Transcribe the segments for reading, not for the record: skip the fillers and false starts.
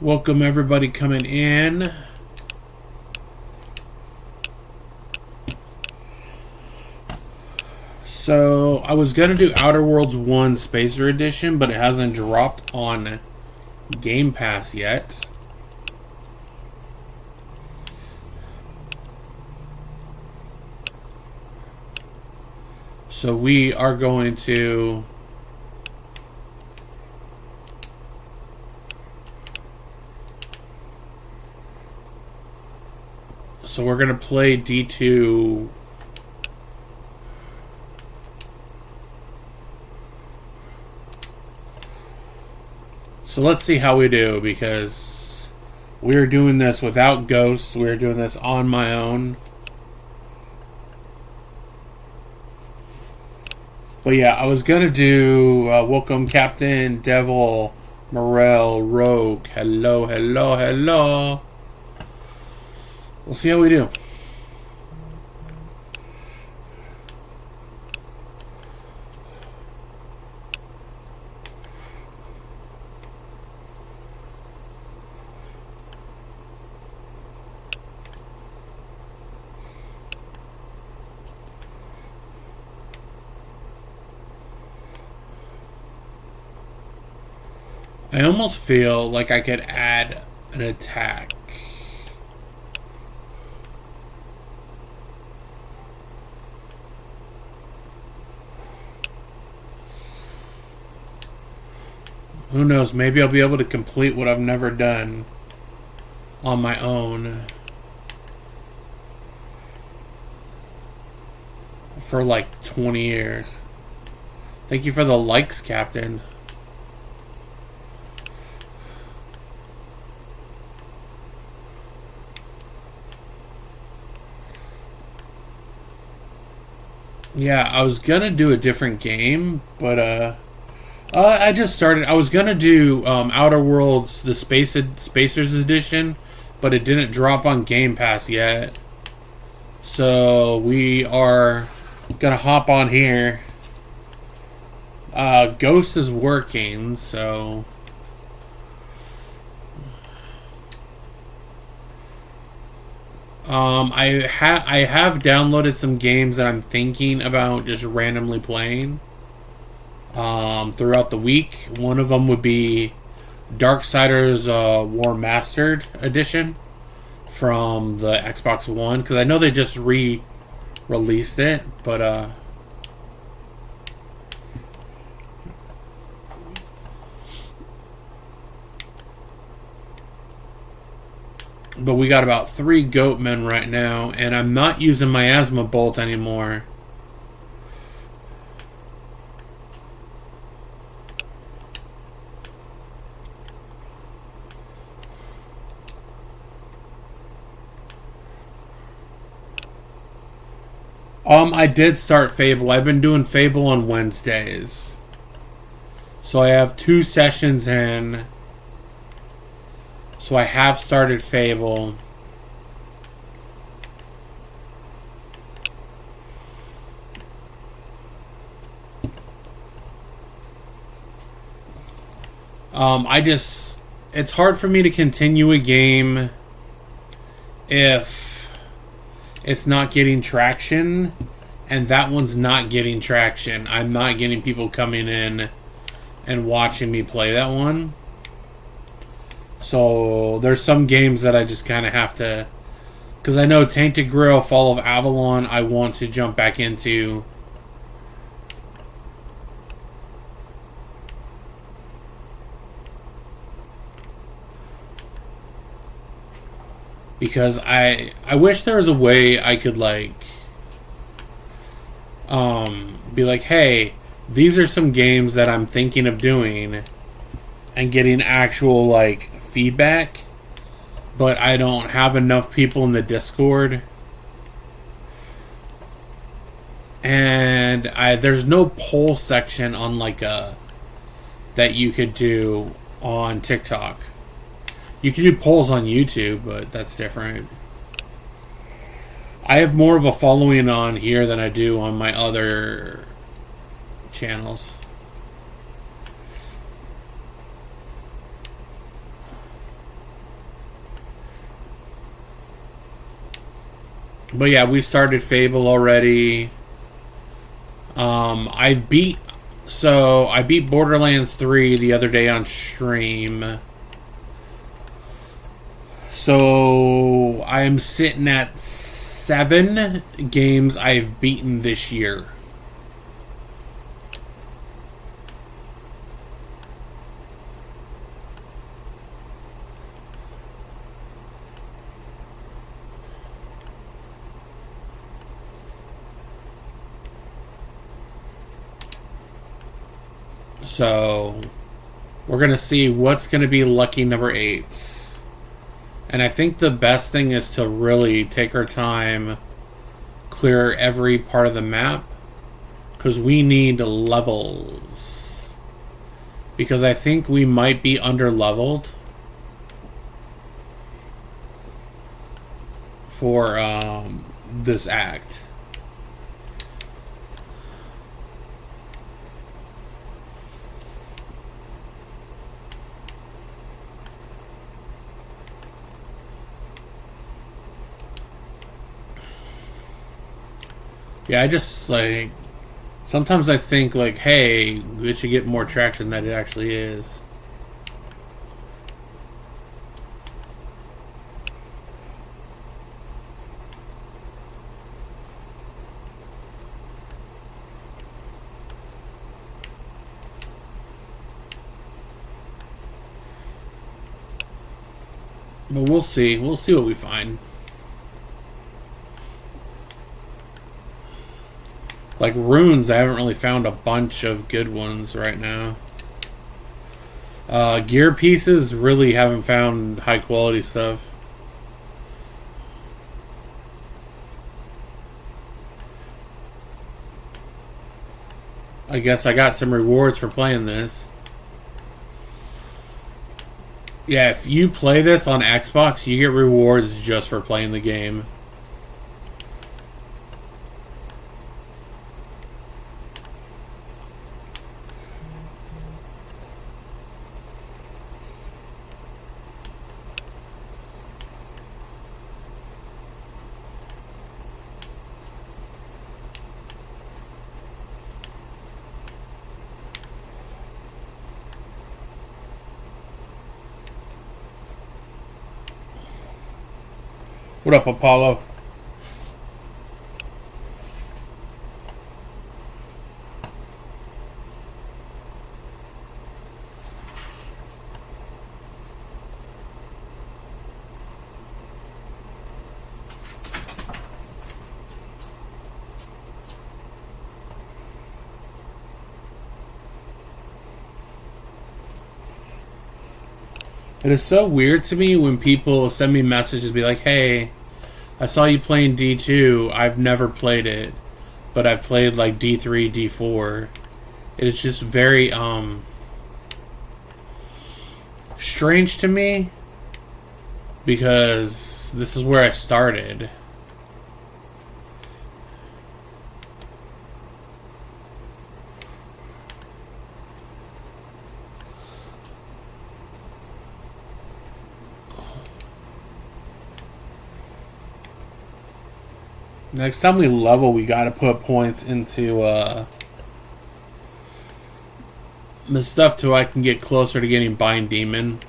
Welcome everybody coming in. So I was gonna do Outer Worlds 1 Spacer Edition, but it hasn't dropped on Game Pass yet. So we are going to we're gonna play D2. So let's see how we do, because we're doing this without ghosts. We're doing this on my own. But yeah, I was gonna do welcome Captain, Devil, Morel, Rogue. Hello, hello, hello. We'll see how we do. I almost feel like I could add an attack. Who knows, maybe I'll be able to complete what I've never done on my own for like 20 years. Thank you for the likes, Captain. Yeah, I was gonna do a different game, but I just started. I was gonna do Outer Worlds, the Spacers Edition, but it didn't drop on Game Pass yet. So we are gonna hop on here. Ghost is working, so I have downloaded some games that I'm thinking about just randomly playing throughout the week. One of them would be Darksiders War Mastered Edition from the Xbox One, because I know they just re-released it, but we got about 3 goatmen right now, and I'm not using my asthma bolt anymore. I did start Fable. I've been doing Fable on Wednesdays. So I have 2 sessions in. So I have started Fable. It's hard for me to continue a game if it's not getting traction, and that one's not getting traction. I'm not getting people coming in and watching me play that one. So there's some games that I just kind of have to, because I know Tainted Grail, Fall of Avalon, I want to jump back into. Because I wish there was a way I could like be like, hey, these are some games that I'm thinking of doing, and getting actual like feedback, but I don't have enough people in the Discord, and there's no poll section on like that you could do on TikTok. You can do polls on YouTube, but that's different. I have more of a following on here than I do on my other channels. But yeah, we started Fable already. I beat Borderlands 3 the other day on stream. So I am sitting at 7 games I've beaten this year. So we're going to see what's going to be lucky number 8. And I think the best thing is to really take our time, clear every part of the map, because we need levels. Because I think we might be under-leveled for this act. Yeah, I just, like, sometimes I think, like, hey, it should get more traction than it actually is. But we'll see. We'll see what we find. Like runes, I haven't really found a bunch of good ones right now. Gear pieces, really haven't found high quality stuff. I guess I got some rewards for playing this. Yeah, if you play this on Xbox, you get rewards just for playing the game. What up, Apollo? It is so weird to me when people send me messages and be like, hey, I saw you playing D2. I've never played it, but I played like D3, D4. It is just very strange to me because this is where I started. Next time we level, we gotta put points into the stuff so I can get closer to getting Bind Demon.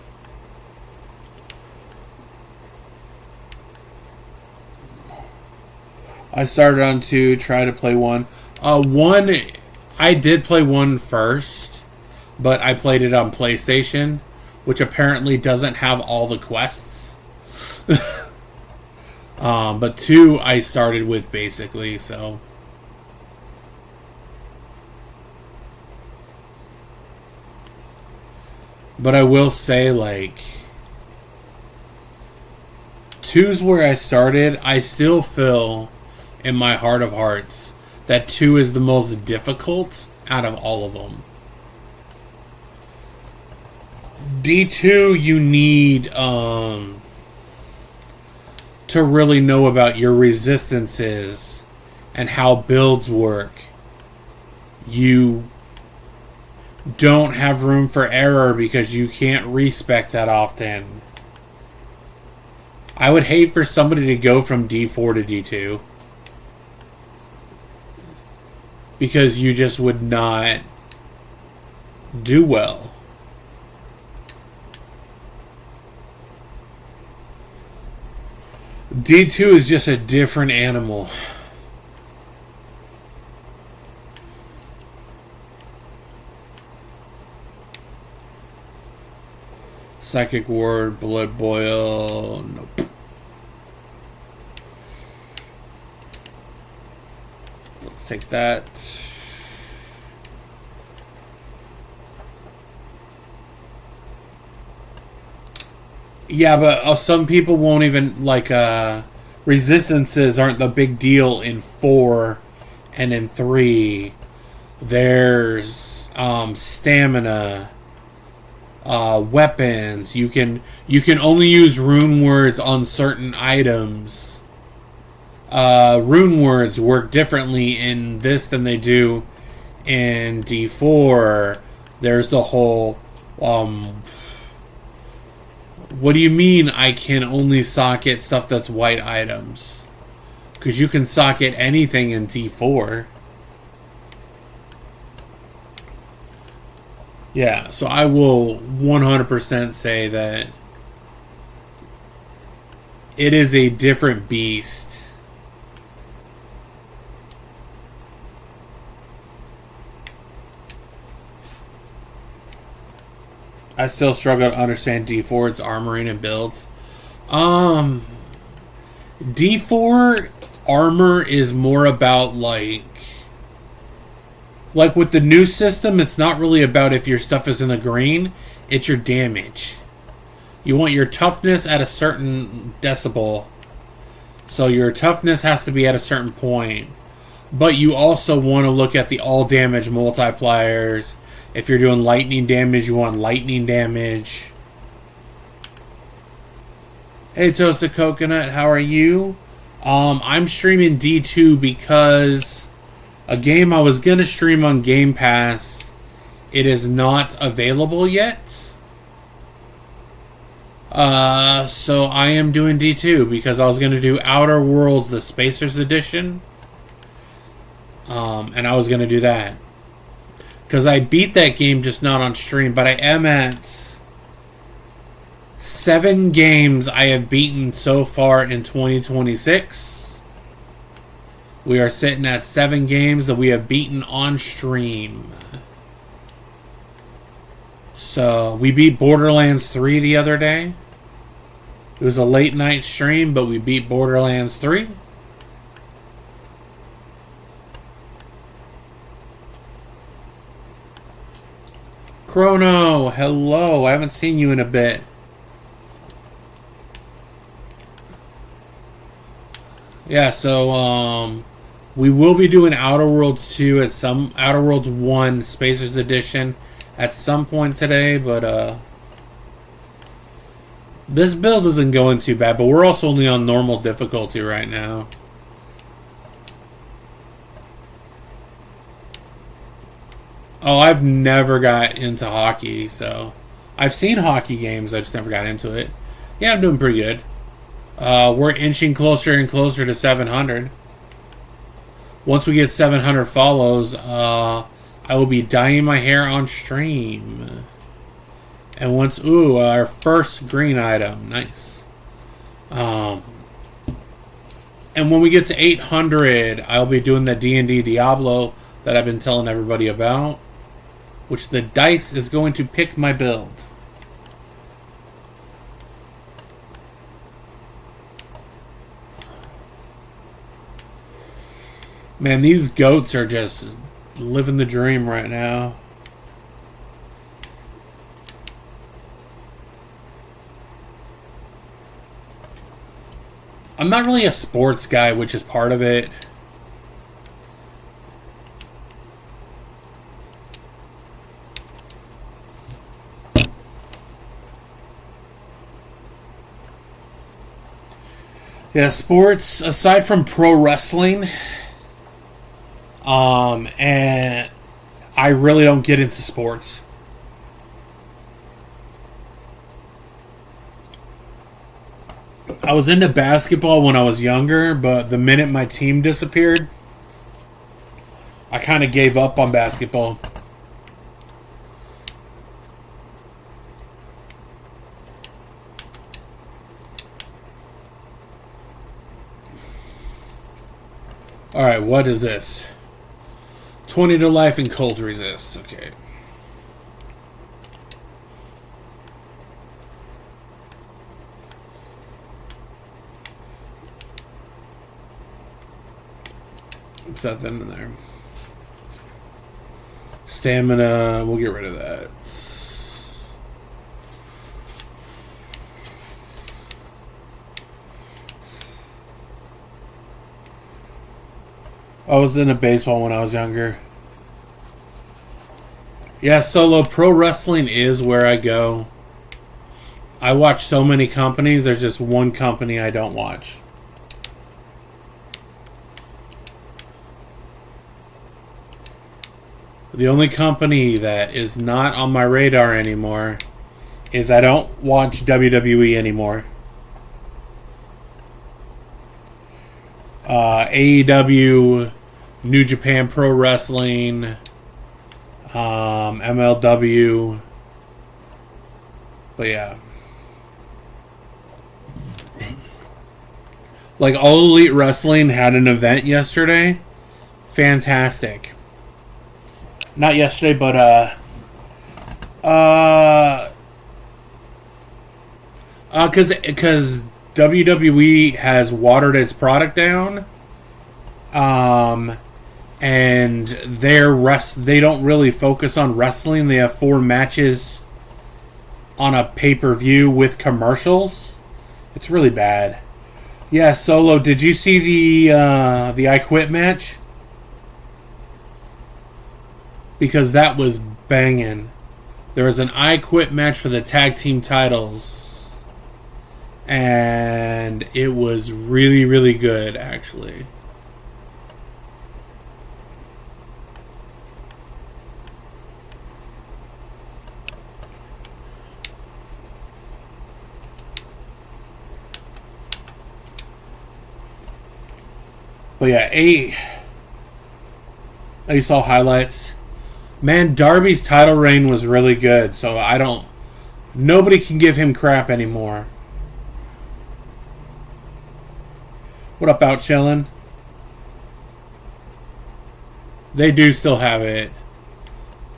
I started on 2, try to play 1. 1, I did play 1 first, but I played it on PlayStation, which apparently doesn't have all the quests. But 2 I started with basically, so. But I will say, like, 2's where I started. I still feel in my heart of hearts that 2 is the most difficult out of all of them. D2, you need, to really know about your resistances and how builds work. You don't have room for error because you can't respec that often. I would hate for somebody to go from D4 to D2. Because you just would not do well. D2 is just a different animal. Psychic Ward, Blood Boil, nope. Let's take that. Yeah, but some people won't even, like, resistances aren't the big deal in 4 and in 3. There's stamina, weapons. You can only use rune words on certain items. Rune words work differently in this than they do in D4. There's the whole what do you mean I can only socket stuff that's white items? Because you can socket anything in D4. Yeah, so I will 100% say that it is a different beast. I still struggle to understand D4, its armoring and builds. D4 armor is more about like with the new system, it's not really about if your stuff is in the green, it's your damage. You want your toughness at a certain decibel. So your toughness has to be at a certain point. But you also want to look at the all damage multipliers. If you're doing lightning damage, you want lightning damage. Hey, Toasted Coconut, how are you? I'm streaming D2 because a game I was going to stream on Game Pass, it is not available yet. So I am doing D2 because I was going to do Outer Worlds, the Spacers Edition. And I was going to do that. Because I beat that game, just not on stream. But I am at 7 games I have beaten so far in 2026. We are sitting at 7 games that we have beaten on stream. So, we beat Borderlands 3 the other day. It was a late night stream, but we beat Borderlands 3. Chrono, hello. I haven't seen you in a bit. Yeah, so we will be doing Outer Worlds 2 at some Outer Worlds 1 Spacers Edition at some point today, but this build isn't going too bad, but we're also only on normal difficulty right now. Oh, I've never got into hockey, so I've seen hockey games, I just never got into it. Yeah, I'm doing pretty good. We're inching closer and closer to 700. Once we get 700 follows, I will be dyeing my hair on stream. And once, ooh, our first green item, nice. And when we get to 800, I'll be doing the D&D Diablo that I've been telling everybody about, which the dice is going to pick my build. Man, these goats are just living the dream right now. I'm not really a sports guy, which is part of it. Yeah, sports, aside from pro wrestling, and I really don't get into sports. I was into basketball when I was younger, but the minute my team disappeared, I kind of gave up on basketball. Alright, what is this? 20 to life and cold resist. Okay. Put that then in there. Stamina, we'll get rid of that. I was into baseball when I was younger. Yeah, Solo, pro wrestling is where I go. I watch so many companies, there's just one company I don't watch. The only company that is not on my radar anymore is I don't watch WWE anymore. AEW, New Japan Pro Wrestling, MLW. But yeah. Like, All Elite Wrestling had an event yesterday. Fantastic. Not yesterday, but because WWE has watered its product down, and they don't really focus on wrestling. They have 4 matches on a pay-per-view with commercials. It's really bad. Yeah, Solo, did you see the I Quit match? Because that was banging. There was an I Quit match for the tag team titles. And it was really, really good, actually. But yeah, I saw highlights. Man, Darby's title reign was really good, so nobody can give him crap anymore. What up, Out Chillin'? They do still have it.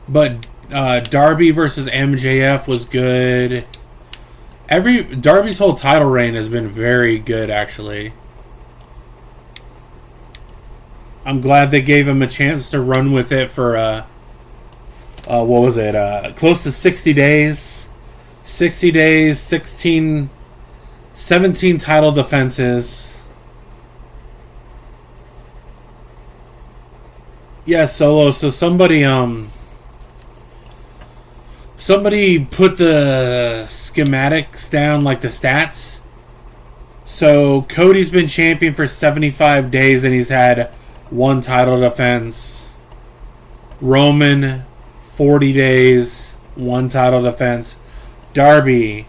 But Darby versus MJF was good. Darby's whole title reign has been very good, actually. I'm glad they gave him a chance to run with it for what was it? Close to 60 days. 60 days, 17 title defenses. Yeah, Solo. So somebody put the schematics down, like the stats. So Cody's been champion for 75 days and he's had 1 title defense. Roman, 40 days, 1 title defense. Darby,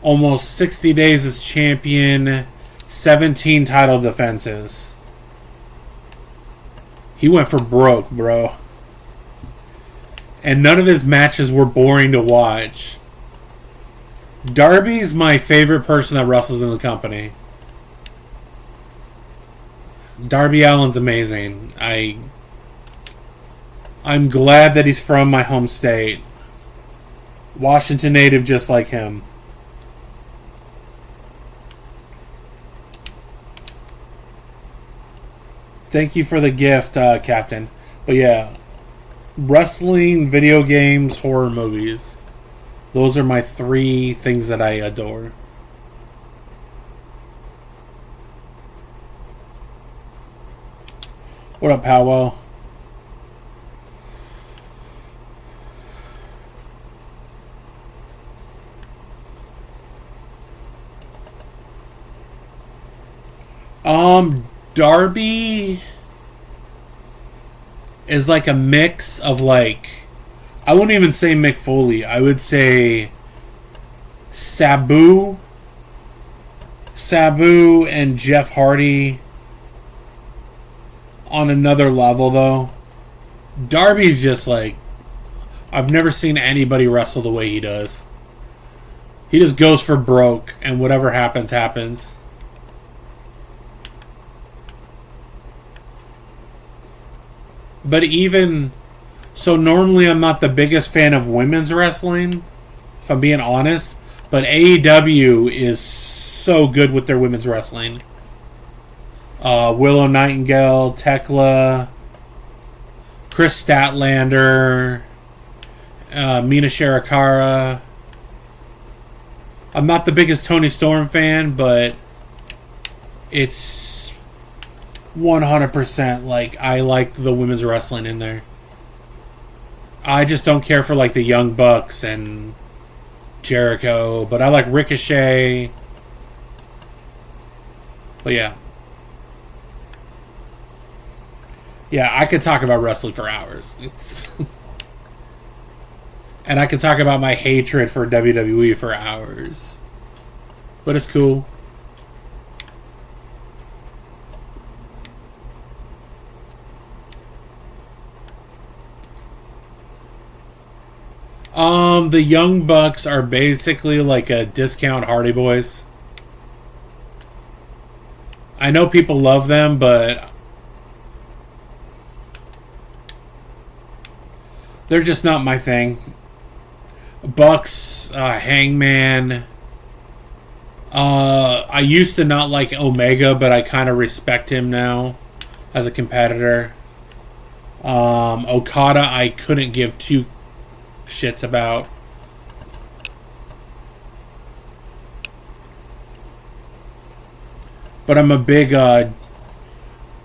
almost 60 days as champion, 17 title defenses. He went for broke, bro. And none of his matches were boring to watch. Darby's my favorite person that wrestles in the company. Darby Allin's amazing. I'm glad that he's from my home state. Washington native just like him. Thank you for the gift, Captain. But yeah, wrestling, video games, horror movies. Those are my 3 things that I adore. What up, Powell? Darby is like a mix of like, I wouldn't even say Mick Foley. I would say Sabu Sabu and Jeff Hardy on another level, though. Darby's just like, I've never seen anybody wrestle the way he does. He just goes for broke, and whatever happens, happens. But even so, normally I'm not the biggest fan of women's wrestling, if I'm being honest. But AEW is so good with their women's wrestling. Willow Nightingale, Tekla, Chris Statlander, Mina Shirakawa. I'm not the biggest Toni Storm fan, but it's 100% like I like the women's wrestling in there. I just don't care for like the Young Bucks and Jericho, but I like Ricochet. But yeah. Yeah, I could talk about wrestling for hours. It's and I could talk about my hatred for WWE for hours. But it's cool. The Young Bucks are basically like a discount Hardy Boys. I know people love them, but they're just not my thing. Bucks, Hangman. I used to not like Omega, but I kind of respect him now as a competitor. Okada, I couldn't give two shits about. But I'm a big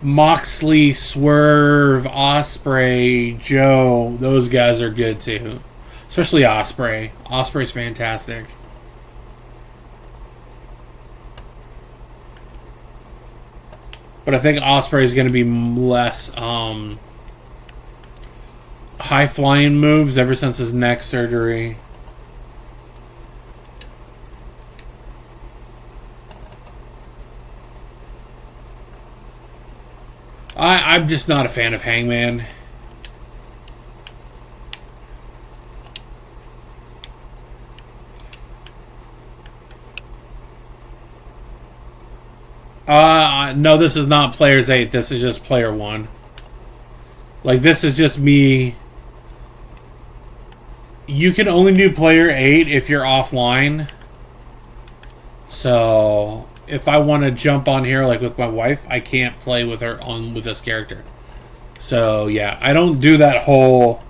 Moxley, Swerve, Ospreay, Joe. Those guys are good too. Especially Ospreay. Ospreay's fantastic. But I think Ospreay is going to be less high-flying moves ever since his neck surgery. I'm just not a fan of Hangman. No, this is not Players 8. This is just Player 1. Like, this is just me. You can only do Player 8 if you're offline. So, if I want to jump on here, like with my wife, I can't play with her with this character. So, yeah, I don't do that whole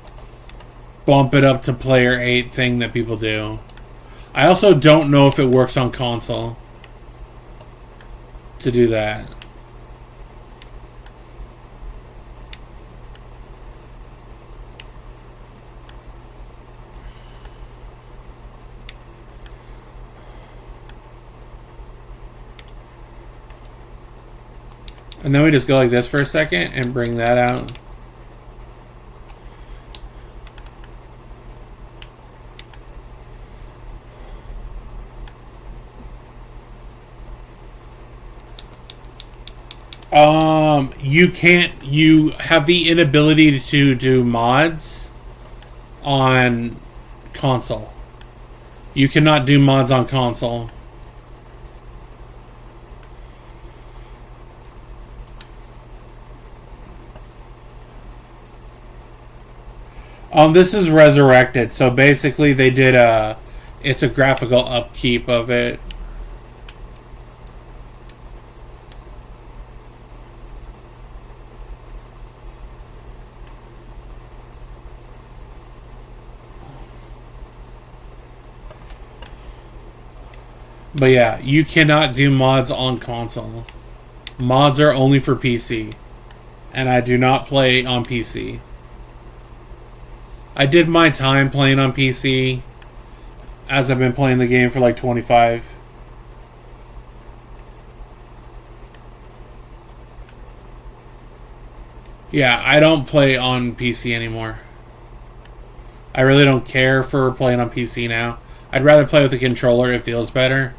bump it up to Player 8 thing that people do. I also don't know if it works on console to do that. And then we just go like this for a second and bring that out. You have the inability to do mods on console. You cannot do mods on console. This is Resurrected, so basically they did it's a graphical upkeep of it. But yeah, you cannot do mods on console. Mods are only for PC. And I do not play on PC. I did my time playing on PC, as I've been playing the game for like 25. Yeah, I don't play on PC anymore. I really don't care for playing on PC now. I'd rather play with a controller, it feels better.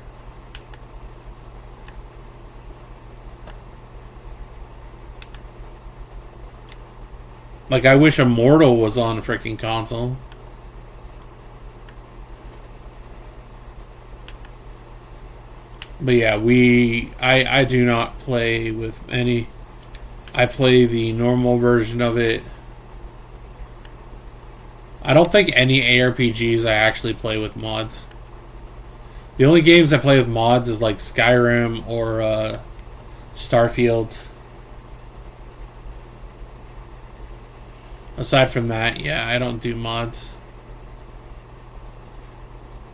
Like, I wish Immortal was on a freaking console. But yeah, I do not play with any. I play the normal version of it. I don't think any ARPGs I actually play with mods. The only games I play with mods is like Skyrim or Starfield. Aside from that, yeah, I don't do mods.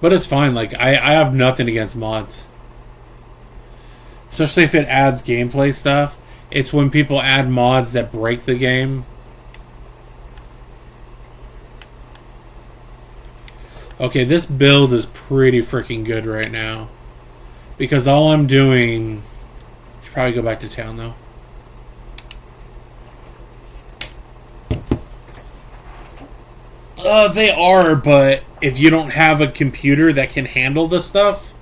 But it's fine. Like, I have nothing against mods. Especially if it adds gameplay stuff. It's when people add mods that break the game. Okay, this build is pretty freaking good right now. Because all I'm doing... Should probably go back to town, though. They are, but if you don't have a computer that can handle the stuff...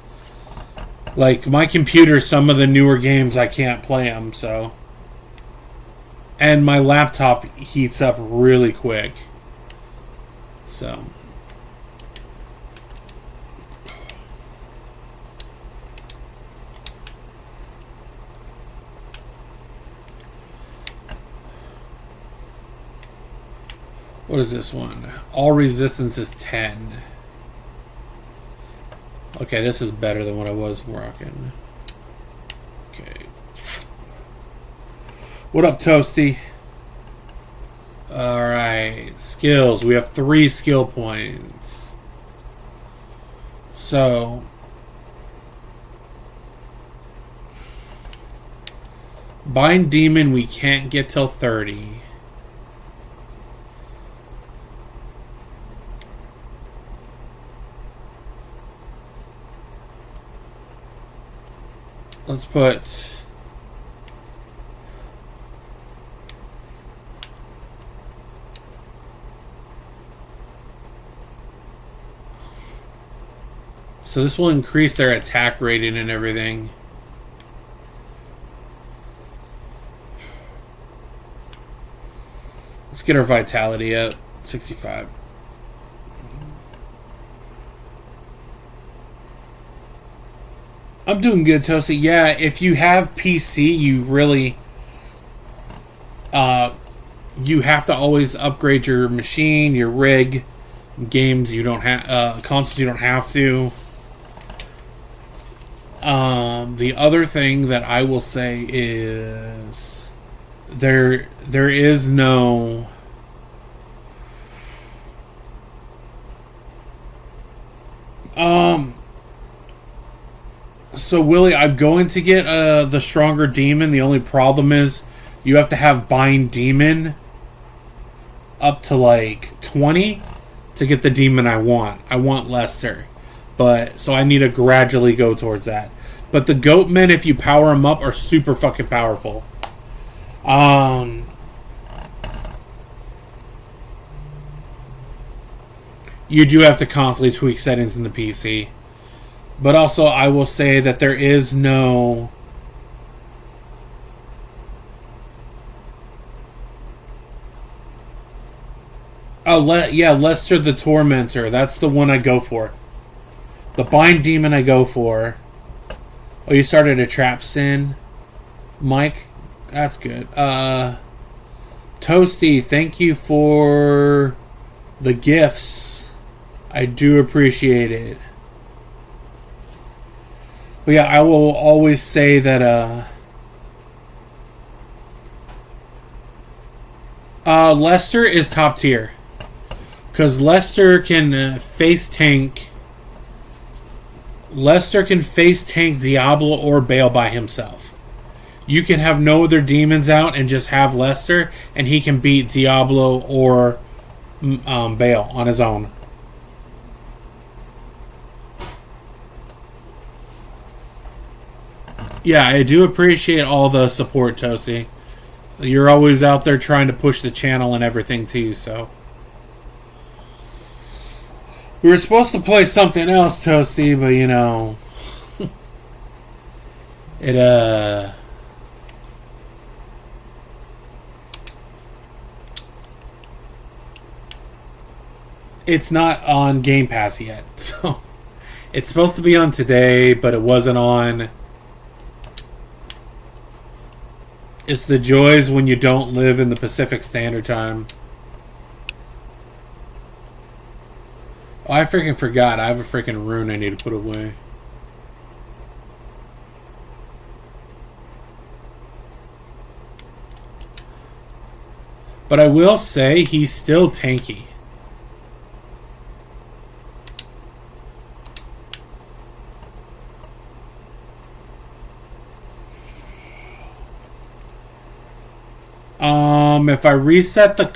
Like, my computer, some of the newer games, I can't play them, so... And my laptop heats up really quick. So... What is this one? All resistance is 10. Okay, this is better than what I was rocking. Okay. What up, Toasty? Alright. Skills. We have 3 skill points. So... Bind Demon we can't get till 30. Let's put... So this will increase their attack rating and everything. Let's get our vitality up. 65. I'm doing good, Toasty. Yeah, if you have PC, you really... you have to always upgrade your machine, your rig. Games you don't have... consoles you don't have to. The other thing that I will say is... There is no... So, Willie, I'm going to get the stronger demon. The only problem is you have to have Bind Demon up to, like, 20 to get the demon I want. I want Lester. But, so I need to gradually go towards that. But the Goatmen, if you power them up, are super fucking powerful. You do have to constantly tweak settings in the PC. But also, I will say that there is no... Oh, yeah, Lester the Tormentor. That's the one I go for. The Bind Demon I go for. Oh, you started a trap sin? Mike? That's good. Toasty, thank you for the gifts. I do appreciate it. But yeah, I will always say that Lester is top tier. Because Lester can face tank. Lester can face tank Diablo or Bale by himself. You can have no other demons out and just have Lester, and he can beat Diablo or Bale on his own. Yeah, I do appreciate all the support, Toasty. You're always out there trying to push the channel and everything too, so. We were supposed to play something else, Toasty, but you know. it's not on Game Pass yet. So it's supposed to be on today, but it wasn't on. It's the joys when you don't live in the Pacific Standard Time. Oh, I freaking forgot. I have a freaking rune I need to put away. But I will say he's still tanky. If I reset the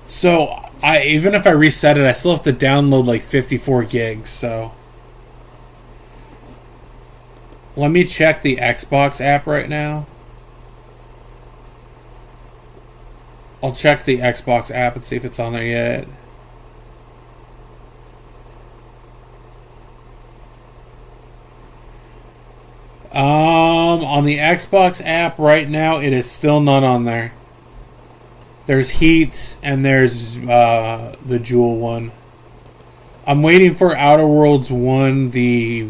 so even if I reset it, I still have to download like 54 gigs, so let me check the Xbox app right now. I'll check the Xbox app and see if it's on there yet. On the Xbox app right now, it is still not on there. There's Heat and there's the Jewel one. I'm waiting for Outer Worlds 1, the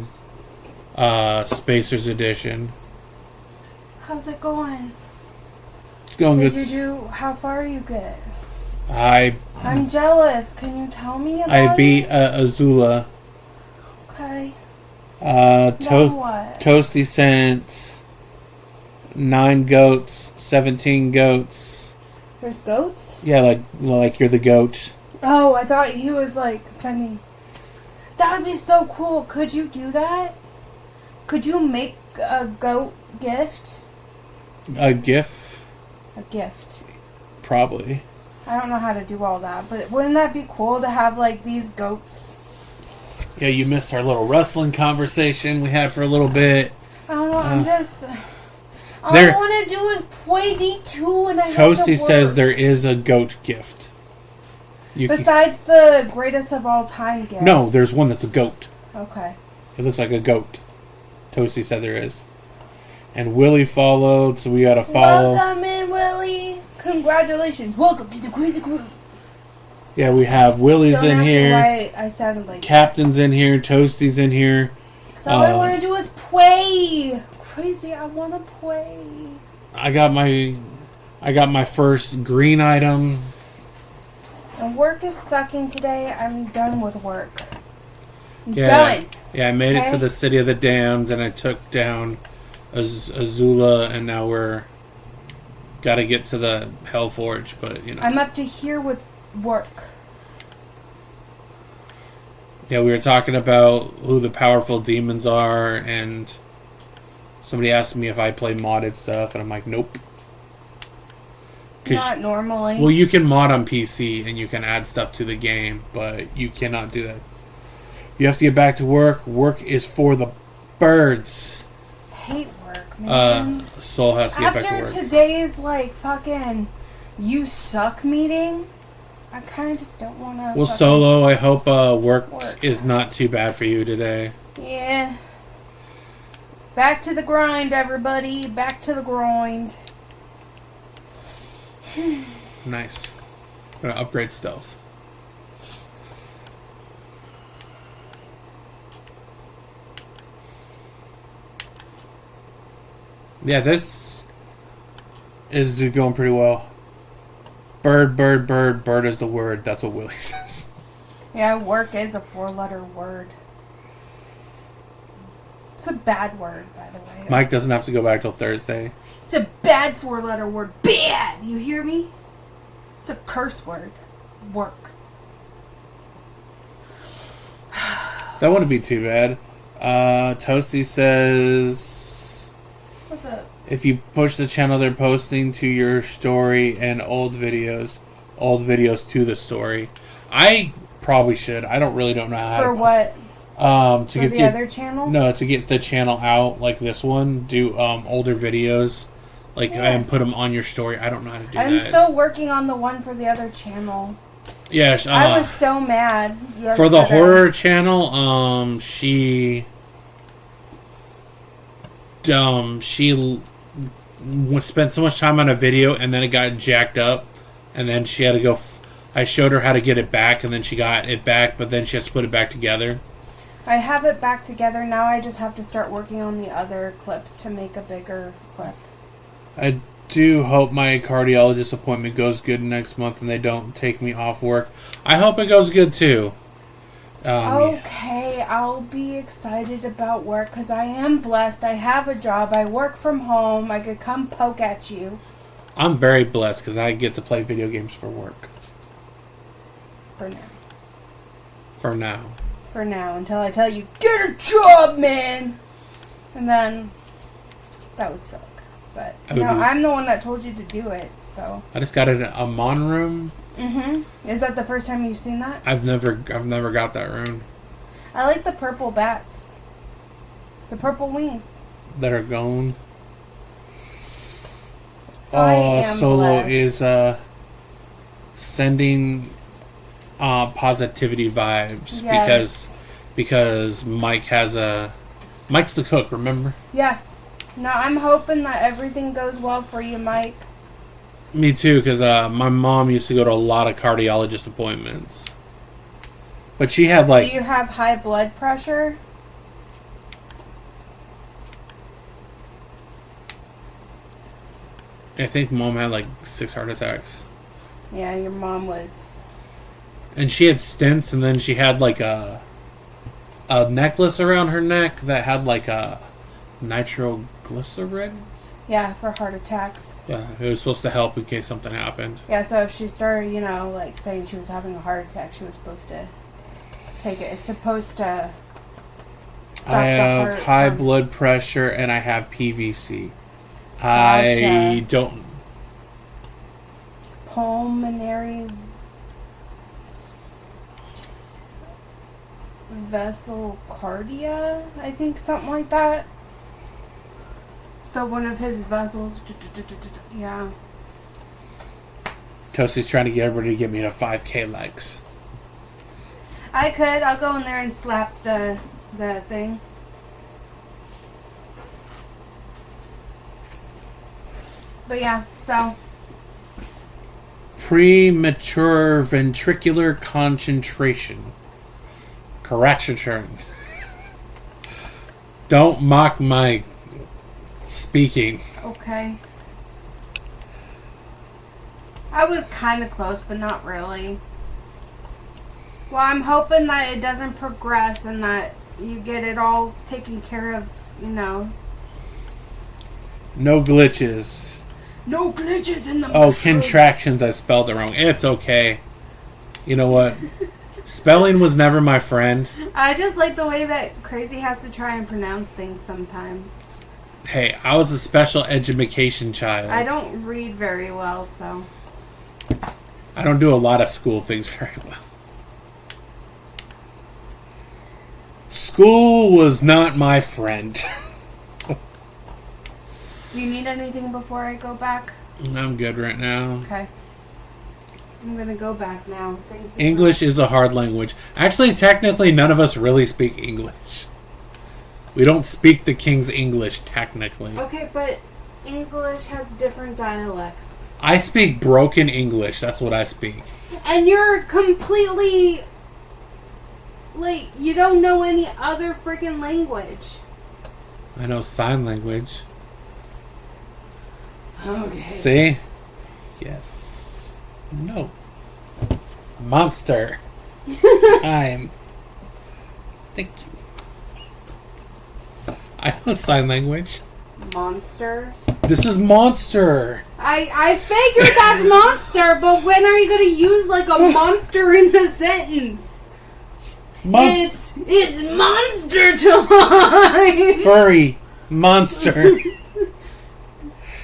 Spacers Edition. How's it going? It's going good. How far you get? I'm jealous. Can you tell me about it? I beat Azula. Okay. Now what? Toasty sent 9 goats, 17 goats. There's goats? Yeah, like you're the goat. Oh, I thought he was like sending. That would be so cool. Could you do that? Could you make a goat gift? A GIF? A gift. Probably. I don't know how to do all that, but wouldn't that be cool to have like these goats? Yeah, you missed our little wrestling conversation we had for a little bit. I don't know, I'm just... All I want to do is play D2 and I have to work. Toasty says there is a goat gift. Besides the greatest of all time gift? No, there's one that's a goat. Okay. It looks like a goat. Toasty said there is. And Willie followed, so we gotta follow. Welcome in, Willie. Congratulations. Welcome to the Crazy Crew. Yeah, we have Willie's in here. Why I sounded like Captain's in here. Toasty's in here. So all I want to do is play. Crazy, I want to play. I got my first green item. And work is sucking today. I'm done with work. I'm done. done. Yeah, I made it to the City of the Damned, and I took down Azula, and now we're gotta get to the Hellforge, but you know. I'm up to here with work. Yeah, we were talking about who the powerful demons are, and somebody asked me if I play modded stuff, and I'm like, nope. Not normally. Well, you can mod on PC, and you can add stuff to the game, but you cannot do that. You have to get back to work. Work is for the birds. Hate work, man. Soul has to get back to work. After today's, like, fucking you suck meeting, I kind of just don't want to... Well, Solo, I hope work is not too bad for you today. Yeah. Back to the grind, everybody. Back to the grind. Nice. I'm going to upgrade stealth. Yeah, this is going pretty well. Bird, bird, bird, bird is the word. That's what Willie says. Yeah, work is a 4-letter word. It's a bad word, by the way. Mike doesn't have to go back till Thursday. It's a bad 4-letter word. Bad! You hear me? It's a curse word. Work. That wouldn't be too bad. Toasty says... What's up? If you push the channel they're posting to your story and old videos to the story. I probably should. I don't know how For to... what? To For get the other channel? No, to get the channel out, like this one, do older videos, and put them on your story. I don't know how to do that. I'm still working on the one for the other channel. Yeah, I was so mad. For the horror channel, she spent so much time on a video and then it got jacked up, and then she had to go. I showed her how to get it back, and then she got it back, but then she has to put it back together. I have it back together now. I just have to start working on the other clips to make a bigger clip. I do hope my cardiologist appointment goes good next month and they don't take me off work. I hope it goes good too. Okay, I'll be excited about work because I am blessed. I have a job. I work from home. I could come poke at you. I'm very blessed because I get to play video games for work. For now. For now. For now, until I tell you, get a job, man! And then, that would suck. But, no, I'm the one that told you to do it, so. I just got a Mon room. Mm-hmm. Is that the first time you've seen that? I've never got that room. I like the purple bats. The purple wings. That are gone. So I am Solo blessed. is sending positivity vibes. Yes. because Mike's the cook, remember? Yeah. No, I'm hoping that everything goes well for you, Mike. Me too, because my mom used to go to a lot of cardiologist appointments. But she had Do you have high blood pressure? I think Mom had 6 heart attacks. Yeah, your mom was. And she had stents, and then she had a necklace around her neck that had a nitroglycerin. Yeah, for heart attacks. Yeah, it was supposed to help in case something happened. Yeah, so if she started, saying she was having a heart attack, she was supposed to take it. It's supposed to stop I the have heart high from... blood pressure and I have PVC. Gotcha. I don't... Pulmonary vessel cardia, I think, something like that. So one of his vessels, yeah. Toasty's trying to get everybody to get me to 5K likes. I'll go in there and slap the thing. But yeah, so. Premature ventricular concentration. Correction. Don't mock my speaking. Okay. I was kind of close, but not really. Well, I'm hoping that it doesn't progress and that you get it all taken care of, No glitches. No glitches in the contractions. I spelled it wrong. It's okay. You know what? Spelling was never my friend. I just like the way that Crazy has to try and pronounce things sometimes. Hey, I was a special education child. I don't read very well, so. I don't do a lot of school things very well. School was not my friend. Do you need anything before I go back? I'm good right now. Okay. I'm gonna go back now. Thank you. English is a hard language. Actually, technically, none of us really speak English. We don't speak the King's English, technically. Okay, but English has different dialects. I speak broken English. That's what I speak. And you're completely... you don't know any other freaking language. I know sign language. Okay. See? Yes. No. Monster. Time. Thank you. I know sign language. Monster. This is monster. I figured that's monster, but when are you going to use a monster in a sentence? It's monster time. Furry monster.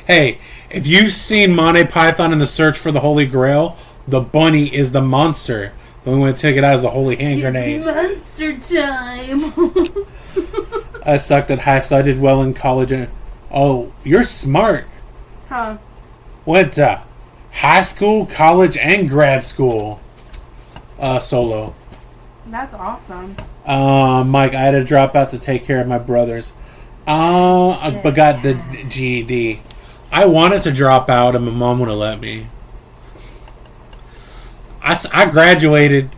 Hey, if you've seen Monty Python and the Search for the Holy Grail, the bunny is the monster. The only way to take it out is a holy hand grenade. It's monster time. I sucked at high school. I did well in college. Oh, you're smart. Huh. Went to high school, college, and grad school. Solo. That's awesome. Mike, I had to drop out to take care of my brothers. But got the GED. I wanted to drop out, and my mom wouldn't let me. I graduated.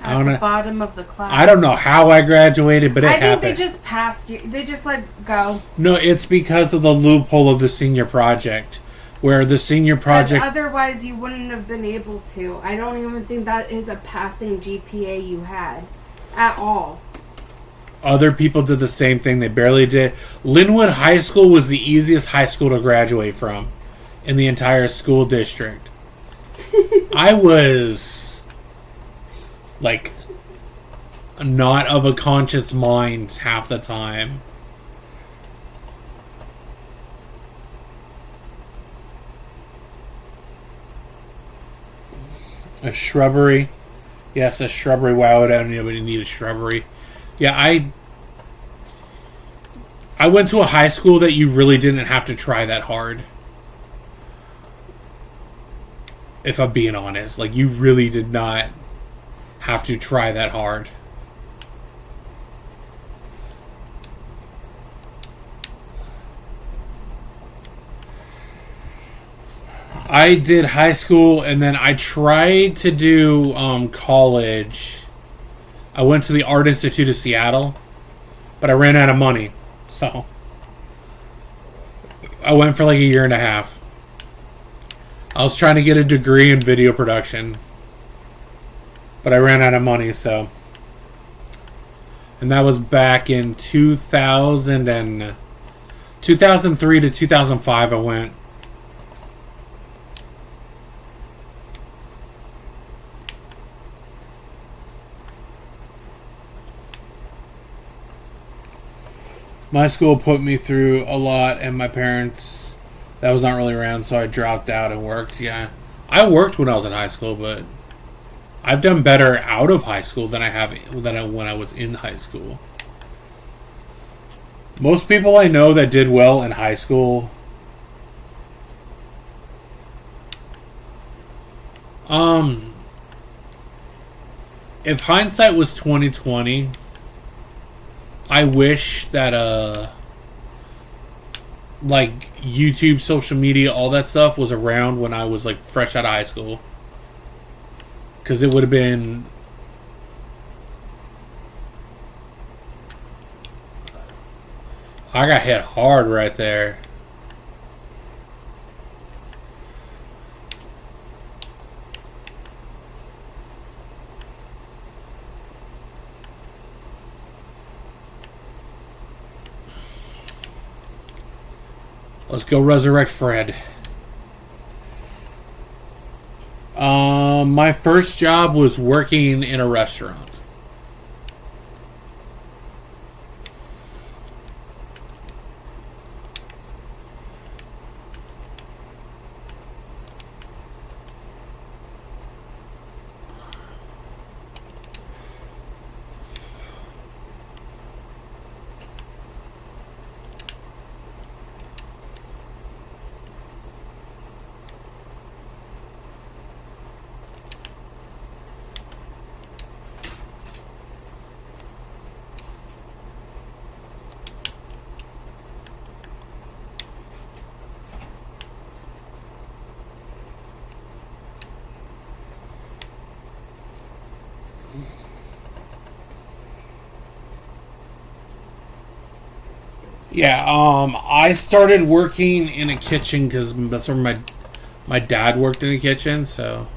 At the bottom of the class. I don't know how I graduated, but it happened. I think they just passed you. They just let go. No, it's because of the loophole of the senior project, where the senior project. But otherwise, you wouldn't have been able to. I don't even think that is a passing GPA you had, at all. Other people did the same thing. They barely did. Linwood High School was the easiest high school to graduate from in the entire school district. I was like not of a conscious mind half the time. A shrubbery. Yes, a shrubbery. Why would anybody need a shrubbery? Yeah, I went to a high school that you really didn't have to try that hard. If I'm being honest. Like, you really did not have to try that hard. I did high school, and then I tried to do college. I went to the Art Institute of Seattle, but I ran out of money. So, I went for like a year and a half. I was trying to get a degree in video production, but I ran out of money, so. And that was back in 2003 to 2005 I went. My school put me through a lot, and my parents, that was not really around, so I dropped out and worked. Yeah, I worked when I was in high school, but I've done better out of high school than when I was in high school. Most people I know that did well in high school, if hindsight was 2020. I wish that like YouTube, social media, all that stuff was around when I was like fresh out of high school, because it would have been I got hit hard right there. Let's go resurrect Fred. My first job was working in a restaurant. Yeah, I started working in a kitchen because that's where my dad worked in a kitchen, so.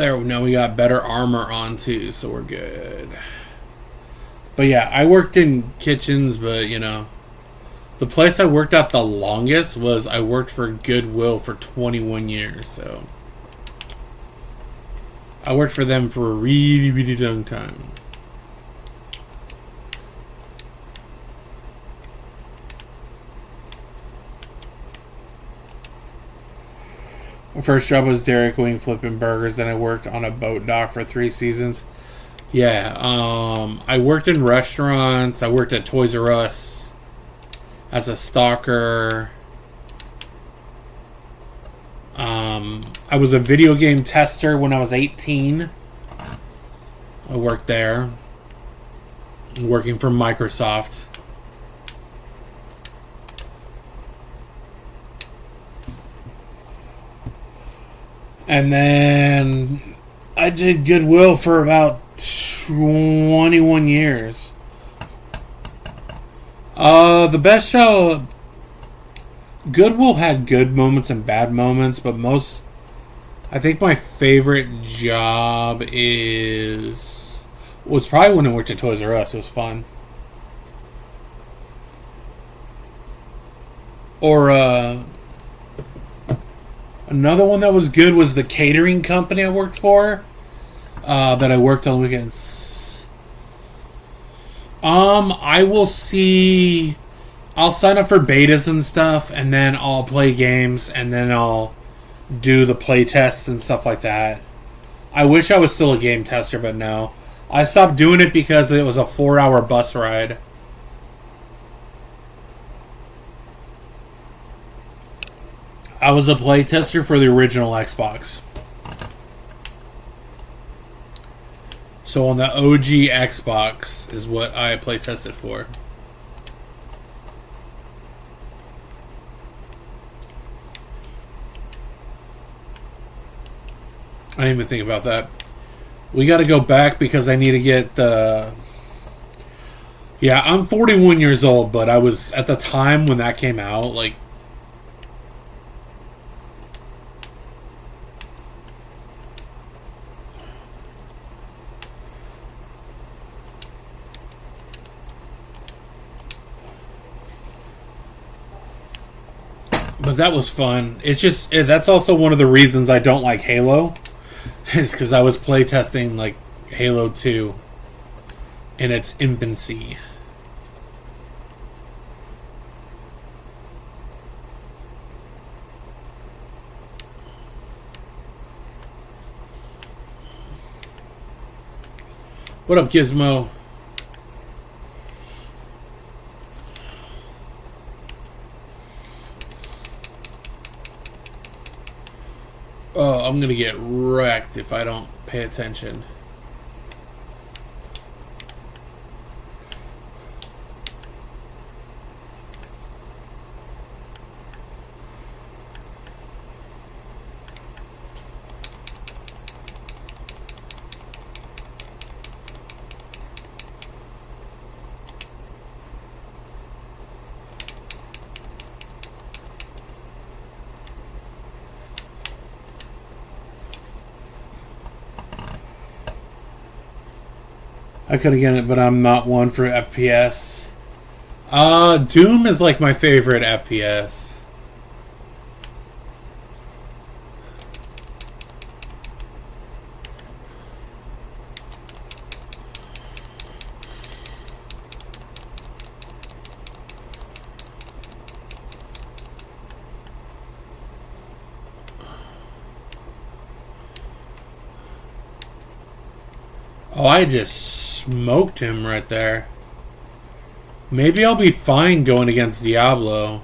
There, now we got better armor on too, so we're good. But yeah, I worked in kitchens, but you know, the place I worked at the longest was I worked for Goodwill for 21 years, so I worked for them for a really, really long time. My first job was Dairy Queen flipping burgers. Then I worked on a boat dock for 3 seasons. Yeah, I worked in restaurants. I worked at Toys R Us as a stalker. I was a video game tester when I was 18. I worked there, working for Microsoft. And then I did Goodwill for about 21 years. The best show... Goodwill had good moments and bad moments, but most... I think my favorite job is... was probably when I worked at Toys R Us. It was fun. Or, another one that was good was the catering company I worked for. That I worked on weekends. I will see... I'll sign up for betas and stuff, and then I'll play games, and then I'll do the play tests and stuff like that. I wish I was still a game tester, but no. I stopped doing it because it was a 4-hour bus ride. I was a play tester for the original Xbox. So on the OG Xbox is what I play tested for. I didn't even think about that. We got to go back because I need to get the... Yeah, I'm 41 years old, but I was, at the time when that came out, like... But that was fun. It's just... that's also one of the reasons I don't like Halo. Is because I was playtesting like Halo 2 in its infancy. What up, Gizmo? Oh, I'm gonna get wrecked if I don't pay attention. I could have gotten it, but I'm not one for FPS. Doom is like my favorite FPS. Oh, I just smoked him right there. Maybe I'll be fine going against Diablo.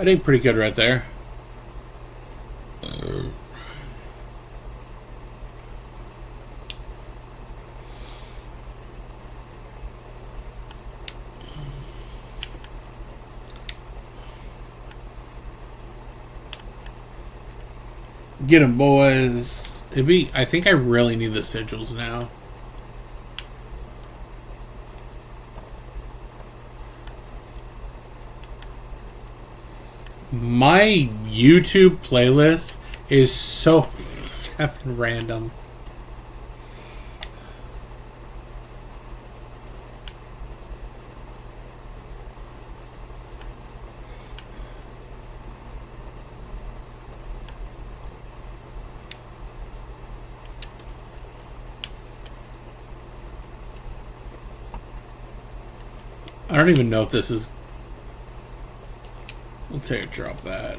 I did pretty good right there. Get them, boys. I think I really need the sigils now. My YouTube playlist is so effing random. I don't even know if this is... Let's say drop that.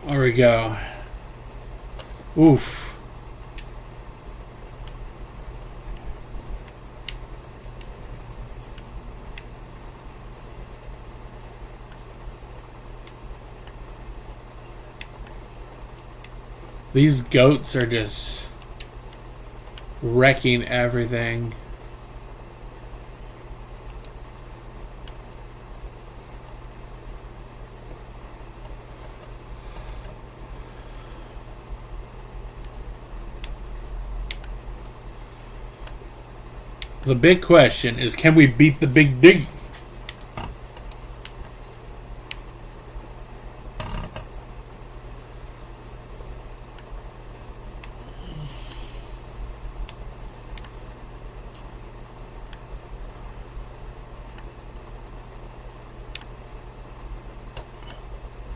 There we go. Oof. These goats are just wrecking everything. The big question is, can we beat the Big D?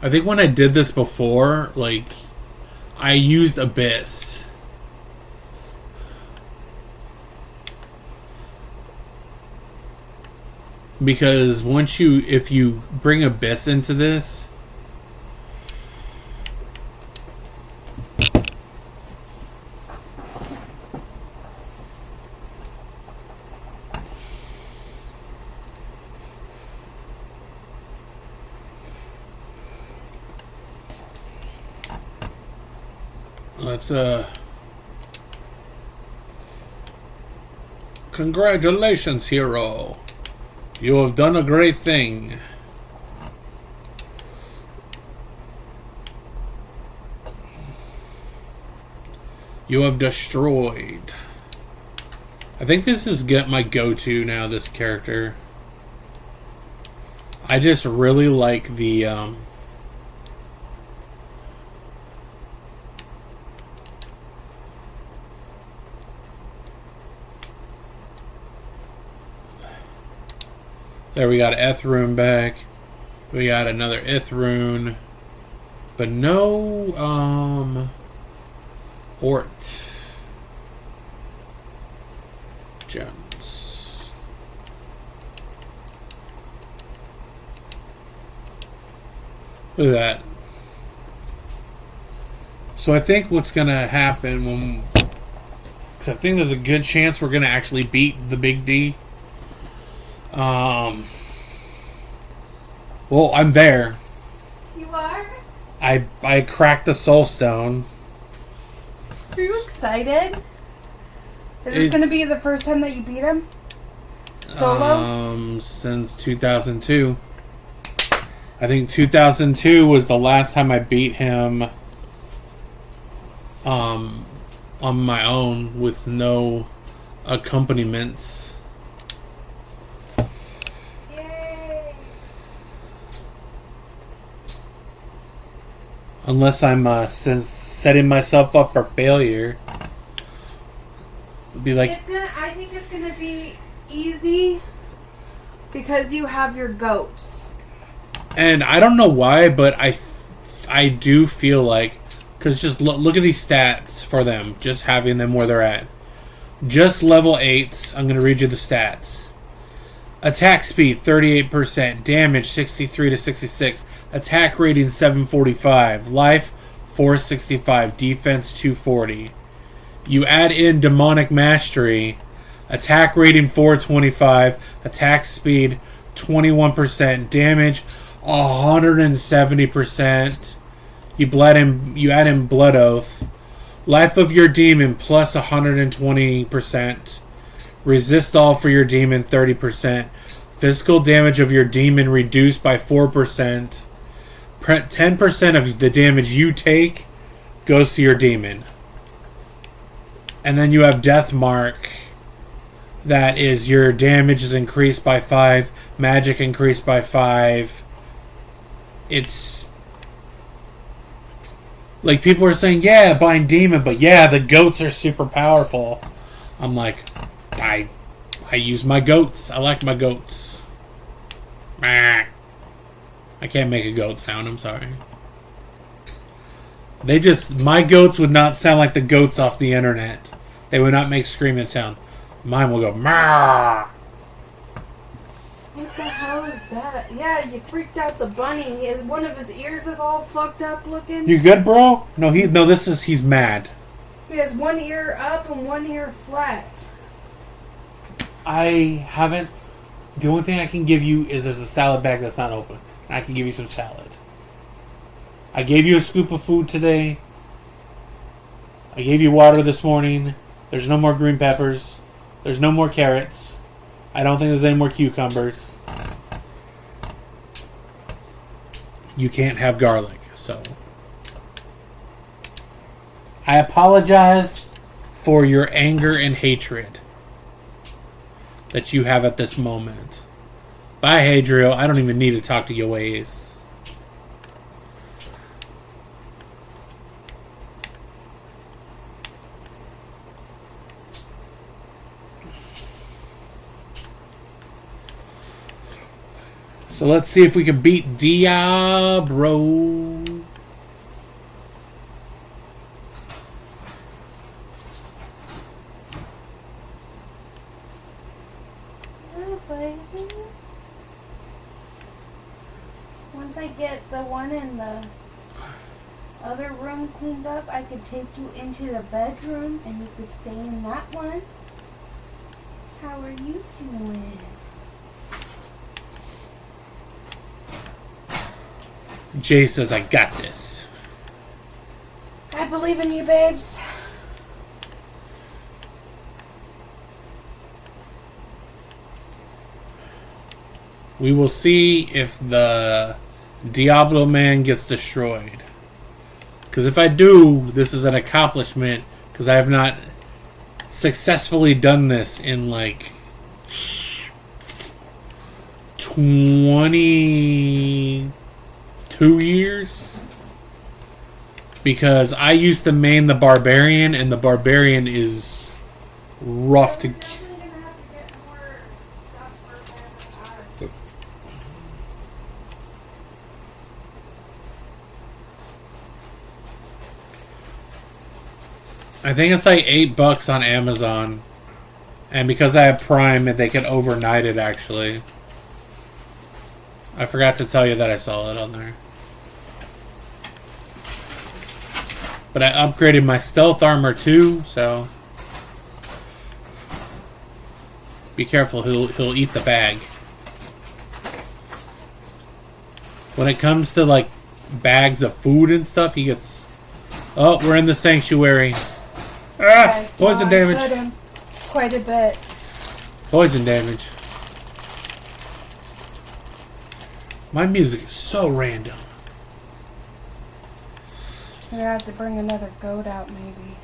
I think when I did this before, like, I used Abyss. Because if you bring Abyss into this, let's congratulations, hero. You have done a great thing. You have destroyed. I think this is my go-to now, this character. I just really like the there, we got Eth rune back. We got another Ith rune. But no Ort gems. Look at that. So I think what's gonna happen because I think there's a good chance we're gonna actually beat the Big D. Well, I'm there. You are? I cracked the soul stone. Are you excited? Is this going to be the first time that you beat him? Solo? Since 2002. I think 2002 was the last time I beat him on my own with no accompaniments. Unless I'm setting myself up for failure. It'd be like, I think it's gonna be easy because you have your goats. And I don't know why, but I do feel like, because just look at these stats for them, just having them where they're at. Just level 8s, I'm going to read you the stats. Attack speed 38%, damage 63 to 66, attack rating 745, life 465, defense 240. You add in demonic mastery, attack rating 425, attack speed 21%, damage 170%. You add in blood oath, life of your demon plus 120%. Resist all for your demon 30%. Physical damage of your demon reduced by 4%. 10% of the damage you take goes to your demon. And then you have Death Mark. That is, your damage is increased by 5. Magic increased by 5. It's... like, people are saying, yeah, bind demon, but yeah, the goats are super powerful. I'm like... I use my goats. I like my goats. I can't make a goat sound, I'm sorry. My goats would not sound like the goats off the internet. They would not make screaming sound. Mine will go, Mah! What the hell is that? Yeah, you freaked out the bunny. One of his ears is all fucked up looking. You good, bro? No, he's mad. He has one ear up and one ear flat. I haven't... the only thing I can give you is there's a salad bag that's not open. I can give you some salad. I gave you a scoop of food today. I gave you water this morning. There's no more green peppers. There's no more carrots. I don't think there's any more cucumbers. You can't have garlic, so... I apologize for your anger and hatred that you have at this moment. Bye, Hadriel. I don't even need to talk to your ways. So let's see if we can beat Diablo. Once I get the one in the other room cleaned up, I could take you into the bedroom and you could stay in that one. How are you doing? Jay says, I got this. I believe in you, babes. We will see if the Diablo man gets destroyed. Because if I do, this is an accomplishment. Because I have not successfully done this in like 22 years. Because I used to main the Barbarian, and the Barbarian is rough to... I think it's like $8 on Amazon. And because I have Prime, they can overnight it, actually. I forgot to tell you that I saw it on there. But I upgraded my stealth armor too, so... be careful, he'll eat the bag. When it comes to, like, bags of food and stuff, he gets... oh, we're in the sanctuary. Ah! Okay, Poison damage. I hurt him quite a bit. Poison damage. My music is so random. We're gonna have to bring another goat out, maybe.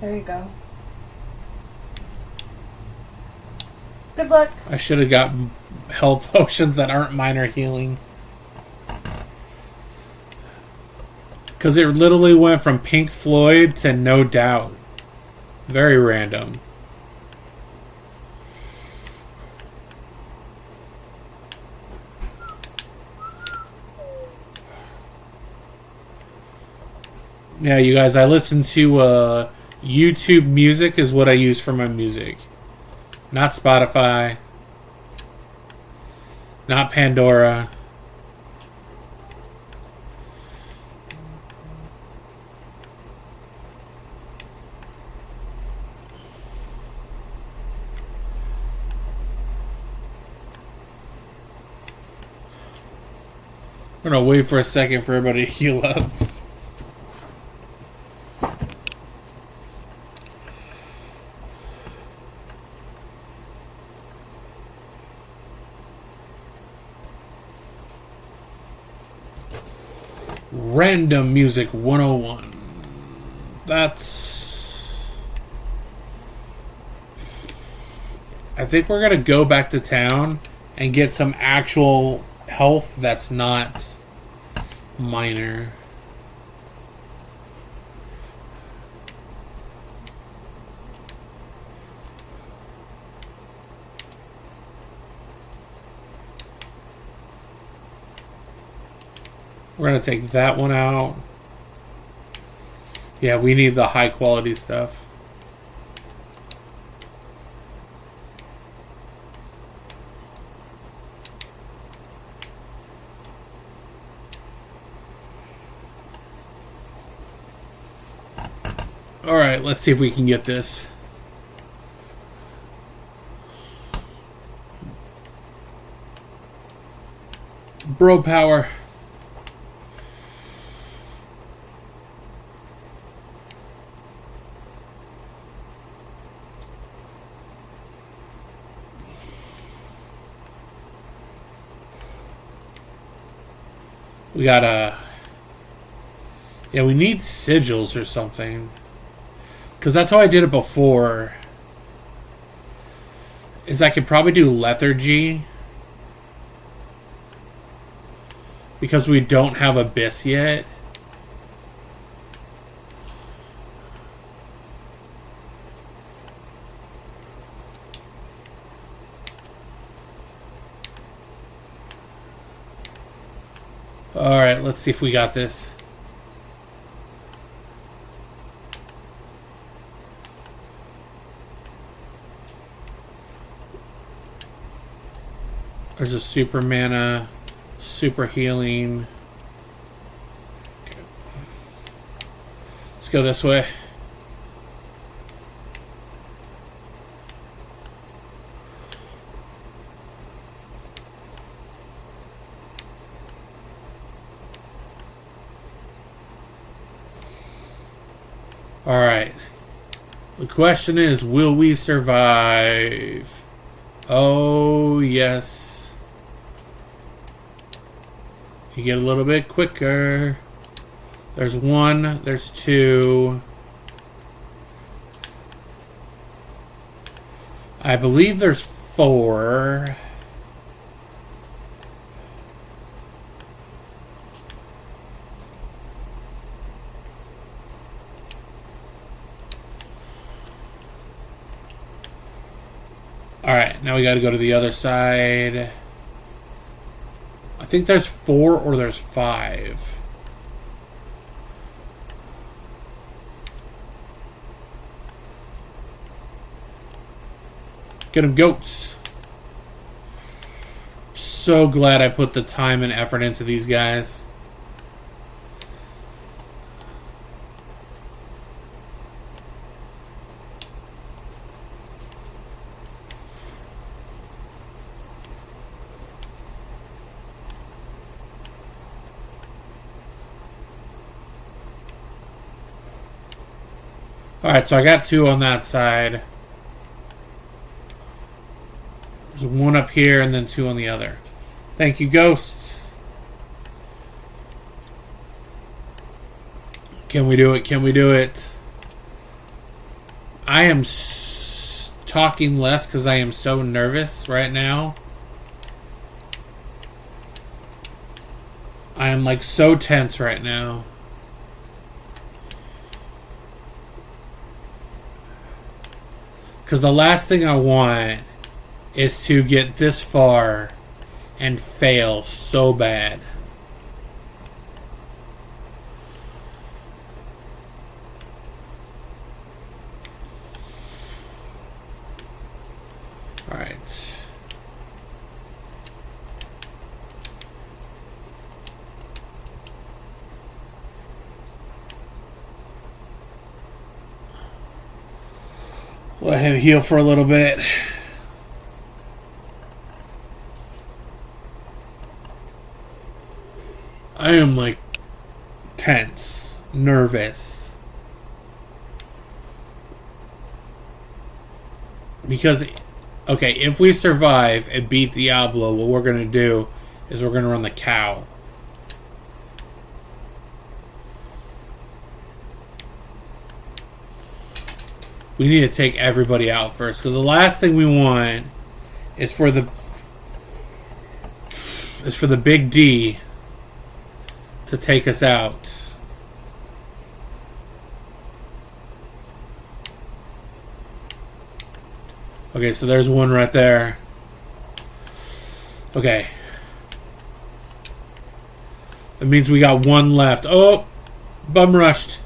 There you go. Good luck. I should have got health potions that aren't minor healing. Because it literally went from Pink Floyd to No Doubt. Very random. Yeah, you guys, I listen to YouTube Music is what I use for my music. Not Spotify. Not Pandora. I'm gonna wait for a second for everybody to heal up. Random Music 101. That's... I think we're gonna go back to town and get some actual health that's not minor. We're going to take that one out. Yeah, we need the high quality stuff. Alright, let's see if we can get this. Bro power. We gotta... Yeah, we need sigils or something. Because that's how I did it before. Is I could probably do lethargy. Because we don't have abyss yet. Alright, let's see if we got this. There's a super mana, super healing. Okay. Let's go this way. Alright. The question is, will we survive? Oh, yes. You get a little bit quicker. There's one, there's two. I believe there's four. Alright, now we gotta go to the other side. I think there's four or there's five. Get them, goats. So glad I put the time and effort into these guys. Alright, so I got two on that side. There's one up here and then two on the other. Thank you, ghosts. Can we do it? Can we do it? I am talking less because I am so nervous right now. I am like so tense right now. Because the last thing I want is to get this far and fail so bad. Let him heal for a little bit. I am like tense, nervous. Because, okay, if we survive and beat Diablo, what we're going to do is we're going to run the cow. We need to take everybody out first, because the last thing we want is for the big D to take us out. Okay, so there's one right there. Okay. That means we got one left. Oh! Bum rushed.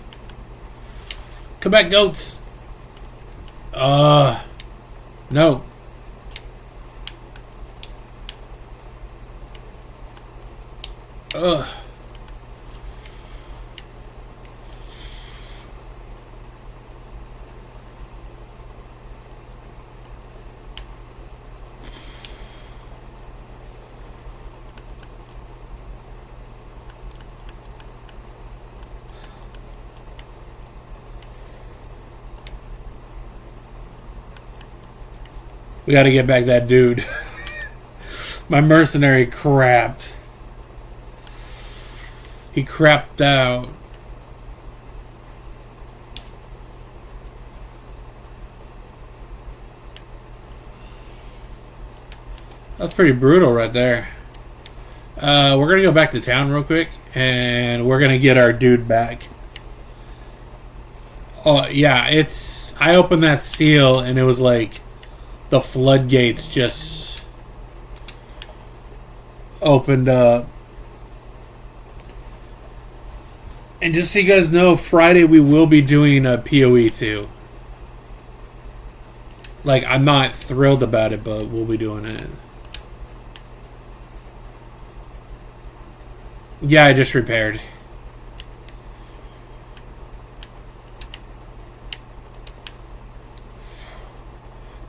Come back, goats. No. Ugh. We gotta get back that dude. My mercenary crapped. He crapped out. That's pretty brutal right there. We're gonna go back to town real quick, and we're gonna get our dude back. Oh yeah, I opened that seal and it was like the floodgates just opened up. And just so you guys know, Friday we will be doing a PoE too. Like, I'm not thrilled about it, but we'll be doing it. Yeah, I just repaired.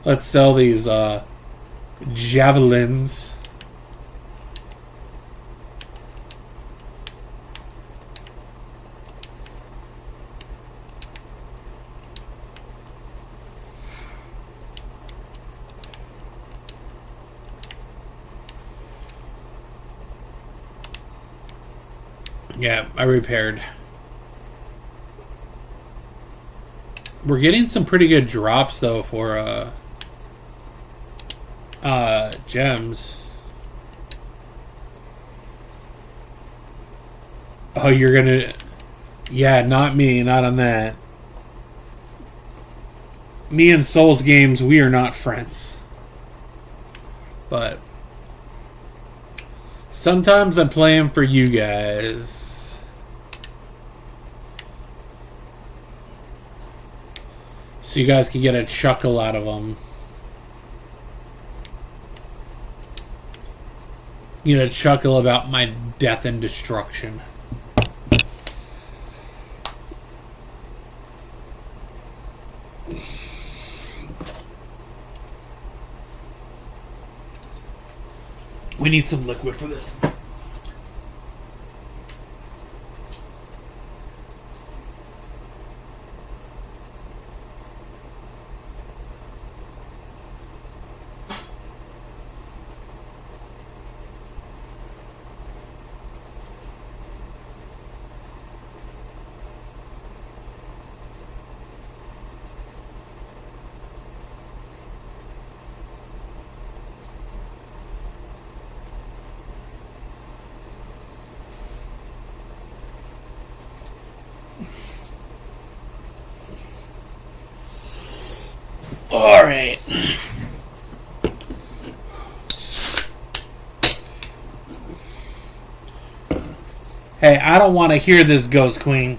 Let's sell these javelins. Yeah, I repaired. We're getting some pretty good drops though for gems. Oh, you're gonna... Yeah, not me, not on that. Me and Souls games, we are not friends. But sometimes I play them for you guys. So you guys can get a chuckle out of them. You know, chuckle about my death and destruction. We need some liquid for this. Alright. Hey, I don't want to hear this, Ghost Queen.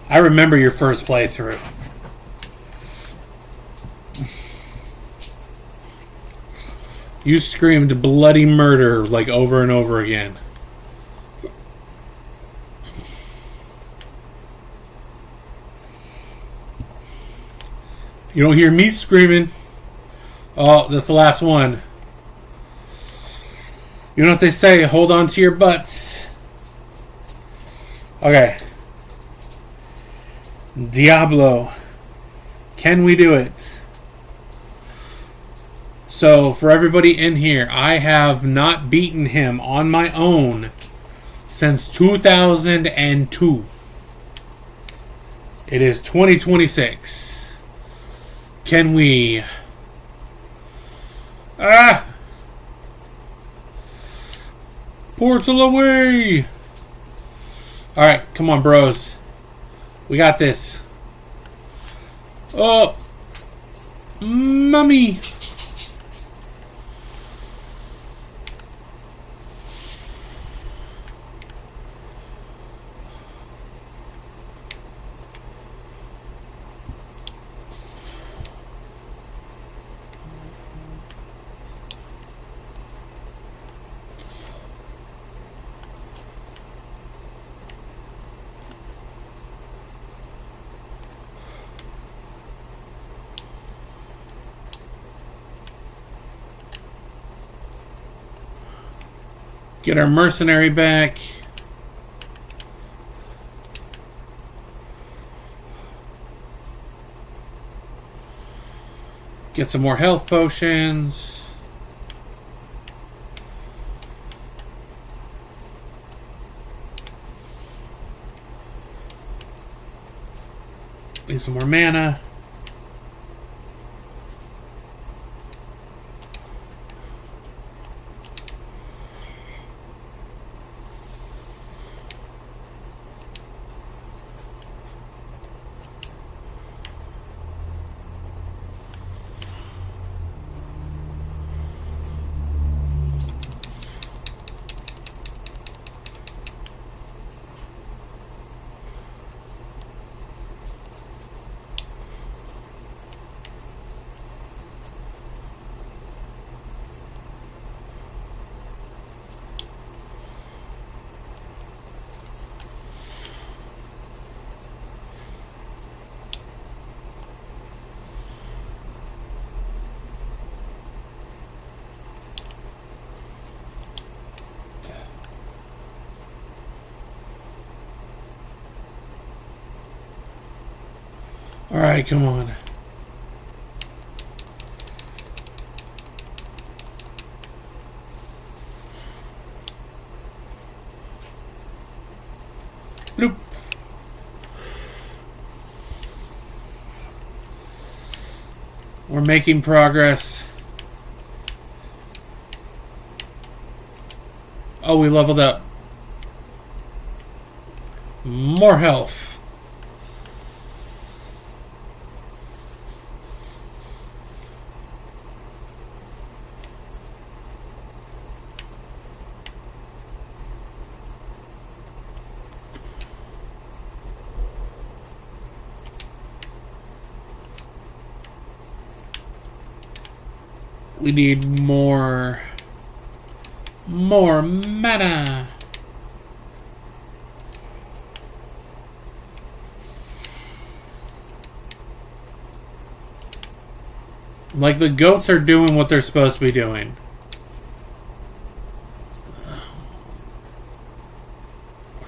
I remember your first playthrough. You screamed bloody murder like over and over again. You don't hear me screaming. Oh, that's the last one. You know what they say, hold on to your butts. Okay. Diablo. Can we do it? So, for everybody in here, I have not beaten him on my own since 2002. It is 2026. Can we... Ah! Portal away! Alright, come on, bros. We got this. Oh! Mummy! Get our mercenary back. Get some more health potions. Need some more mana. All right, come on. Bloop. We're making progress. Oh, we leveled up. More health. We need more mana. Like the goats are doing what they're supposed to be doing.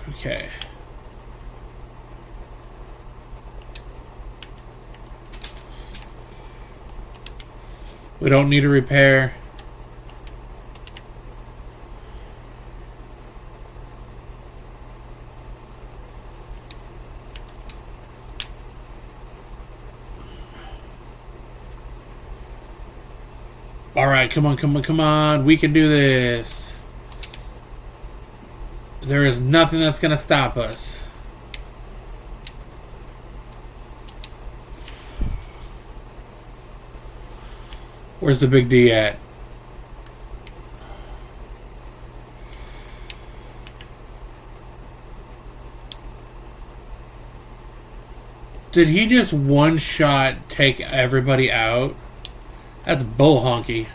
Okay. We don't need a repair. Alright, come on, come on, come on. We can do this. There is nothing that's going to stop us. Where's the big D at? Did he just one shot take everybody out? That's bull honky.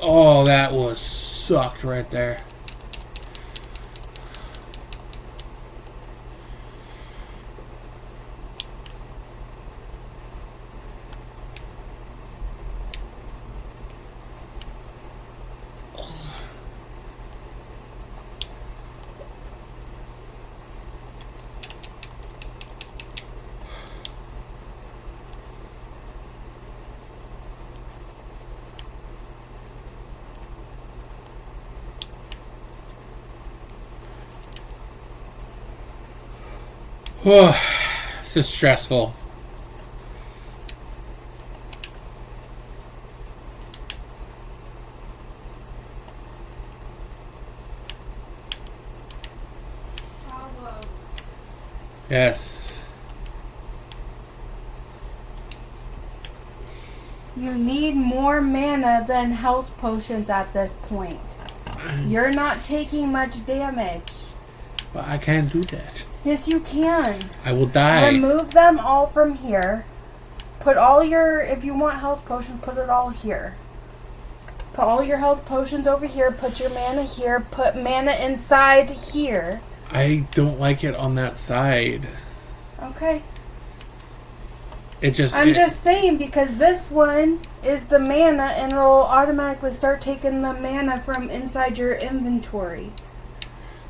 Oh, that was sucked right there. This is stressful. Yes. You need more mana than health potions at this point. You're not taking much damage. But I can't do that. Yes, you can. I will die. Remove them all from here. Put all your, if you want health potions, put it all here. Put all your health potions over here. Put your mana here. Put mana inside here. I don't like it on that side. Okay. I'm just saying, because this one is the mana and it'll automatically start taking the mana from inside your inventory.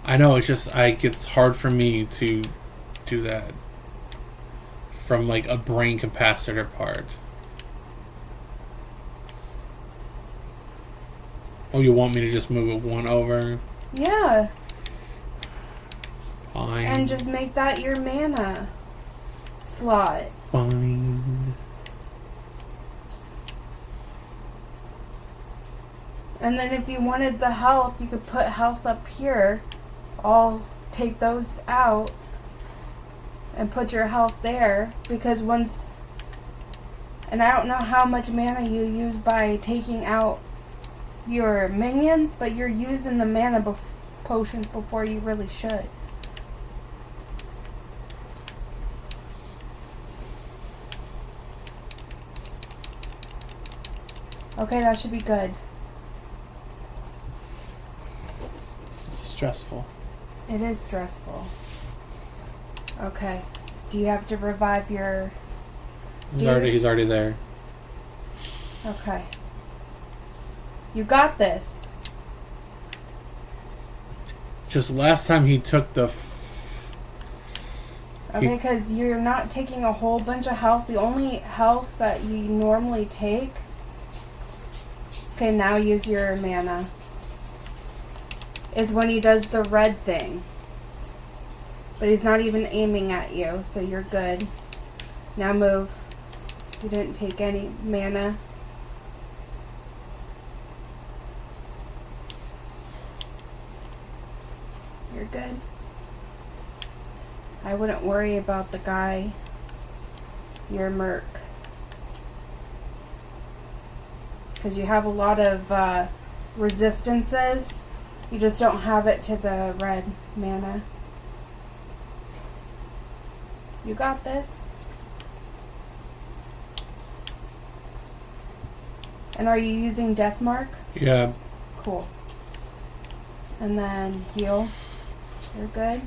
I know, it's hard for me to do that from like a brain capacitor part. Oh, you want me to just move it one over? Yeah. Fine. And just make that your mana slot. Fine. And then if you wanted the health, you could put health up here. I'll take those out and put your health there, because once, and I don't know how much mana you use by taking out your minions, but you're using the mana potions before you really should. Okay, that should be good. Stressful. It is stressful. Okay. Do you have to revive your... He's already there. Okay. You got this. Just last time he took the... Okay, because you're not taking a whole bunch of health. The only health that you normally take... Okay, now use your mana. Is when he does the red thing. But he's not even aiming at you, so you're good. Now move. You didn't take any mana. You're good. I wouldn't worry about the guy. You're merc. Because you have a lot of resistances. You just don't have it to the red mana. You got this. And are you using Death Mark? Yeah. Cool. And then heal. You're good.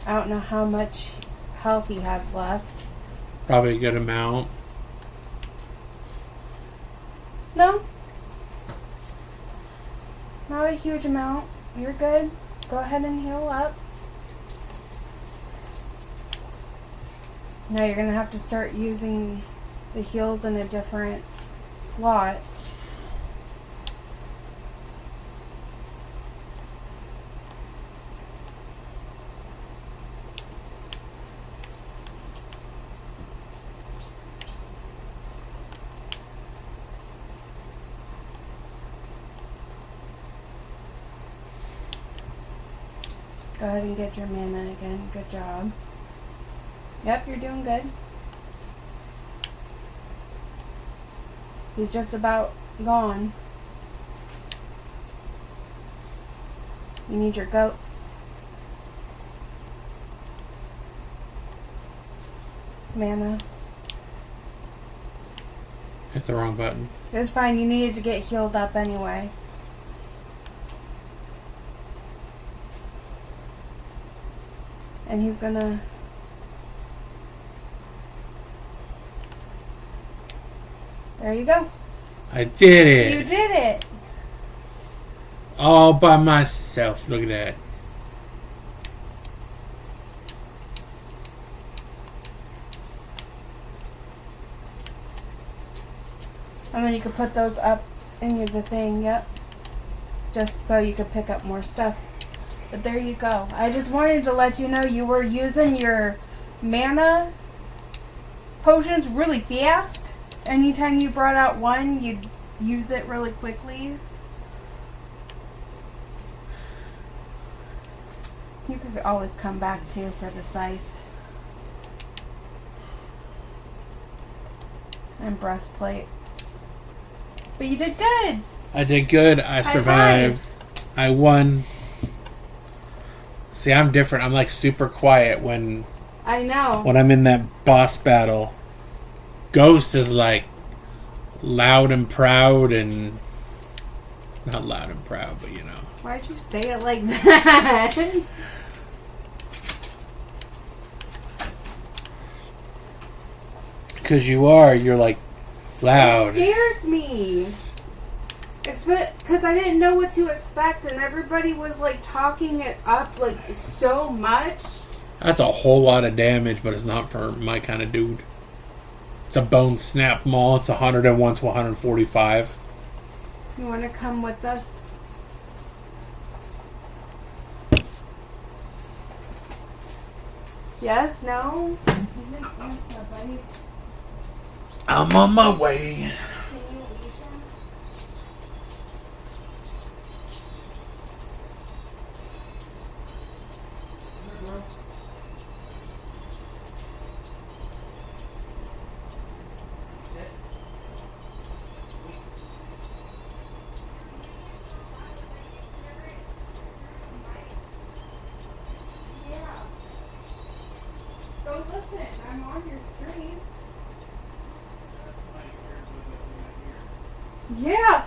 I don't know how much health he has left. Probably a good amount. No. Not a huge amount. You're good. Go ahead and heal up. Now you're going to have to start using the heals in a different slot. Go ahead and get your mana again. Good job. Yep, you're doing good. He's just about gone. You need your goats. Mana. Hit the wrong button. It's fine. You needed to get healed up anyway. And he's gonna... There you go. I did it. You did it. All by myself. Look at that. And then you can put those up in the thing. Yep. just so you could pick up more stuff. But there you go. I just wanted to let you know you were using your mana potions really fast. Anytime you brought out one, you'd use it really quickly. You could always come back too for the scythe. And breastplate. But you did good. I did good. I survived. I won. See, I'm different. I'm like super quiet when I know. When I'm in that boss battle. Ghost is like loud and proud and not loud and proud, but you know. Why'd you say it like that? Because you're like loud. It scares me. Because I didn't know what to expect, and everybody was like talking it up like so much. That's a whole lot of damage, but it's not for my kind of dude. It's a bone snap maul. It's 101 to 145. You want to come with us? Yes? No? I'm on my way. Don't listen. I'm on your screen. Yeah.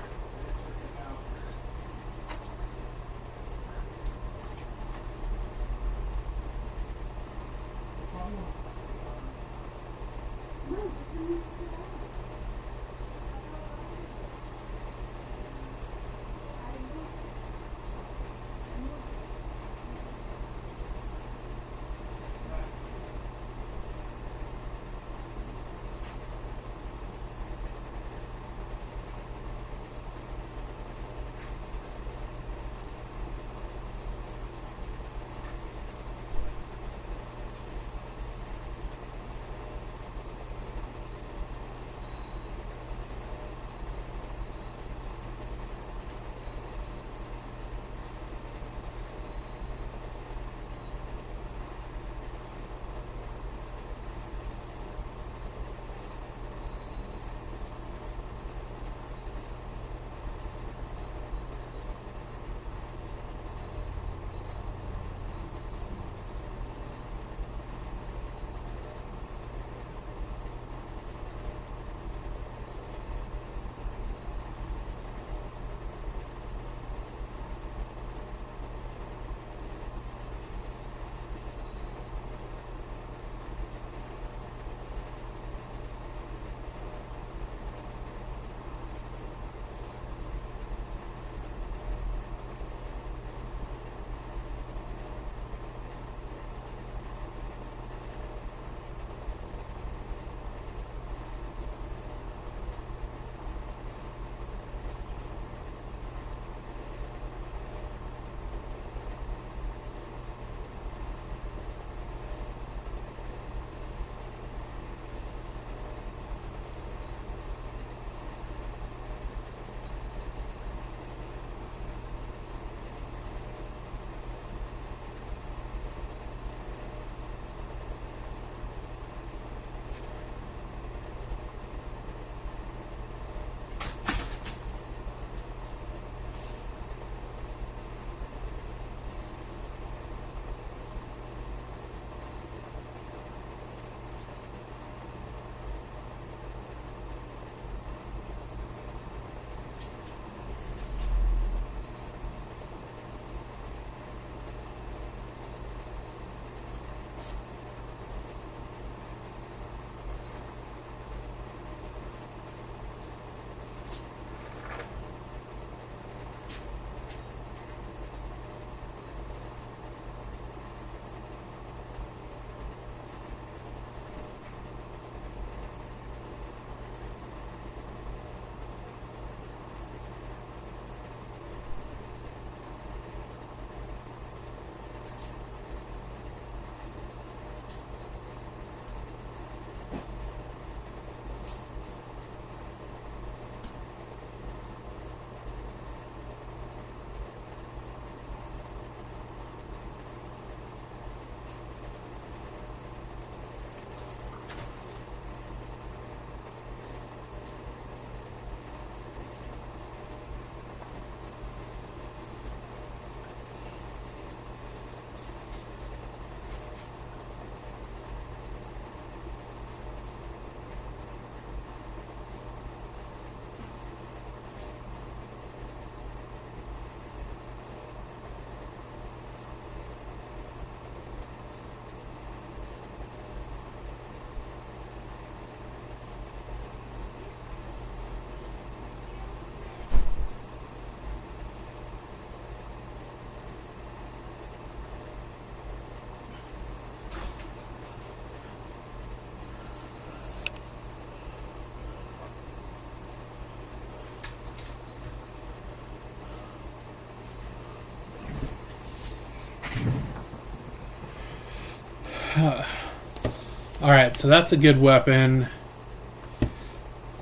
Alright, so that's a good weapon.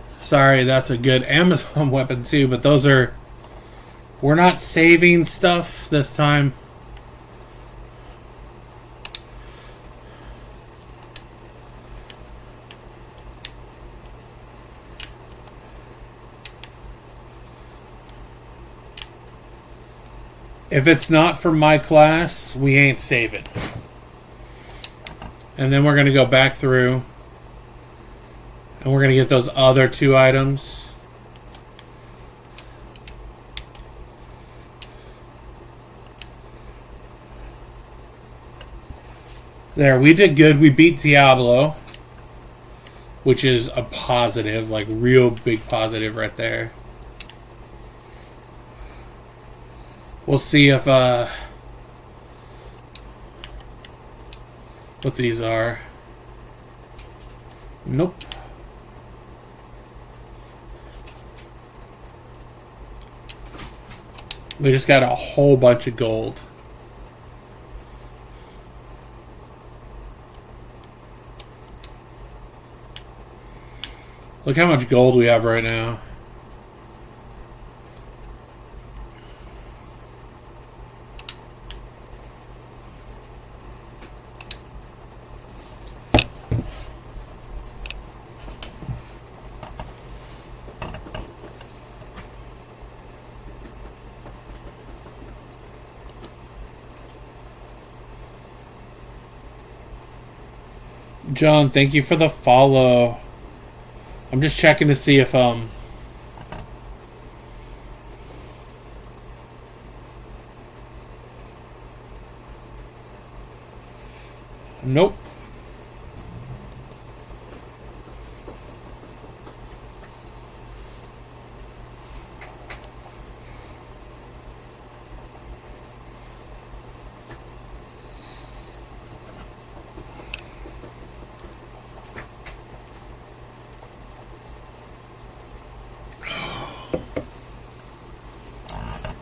Sorry, that's a good Amazon weapon too, but those are... We're not saving stuff this time. If it's not for my class, we ain't saving. And then we're going to go back through. And we're going to get those other 2 items. There, we did good. We beat Diablo. Which is a positive, like real big positive right there. We'll see if, what these are. Nope. We just got a whole bunch of gold. Look how much gold we have right now. John, thank you for the follow. I'm just checking to see if nope.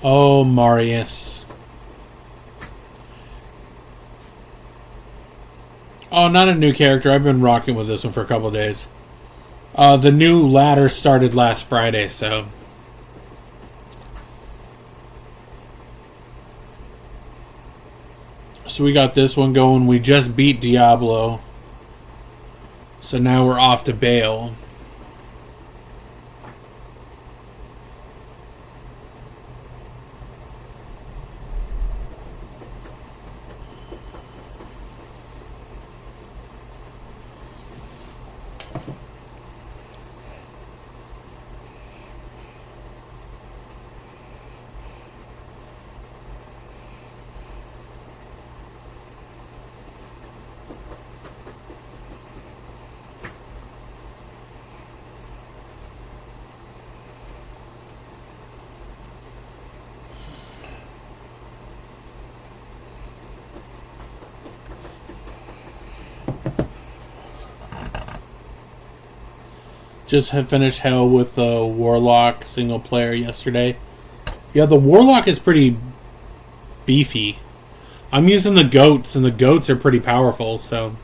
Oh, Marius. Oh, not a new character. I've been rocking with this one for a couple of days. The new ladder started last Friday, so... So we got this one going. We just beat Diablo. So now we're off to Baal. Just have finished hell with the warlock single player yesterday. Yeah, the warlock is pretty beefy. I'm using the goats, and the goats are pretty powerful, so...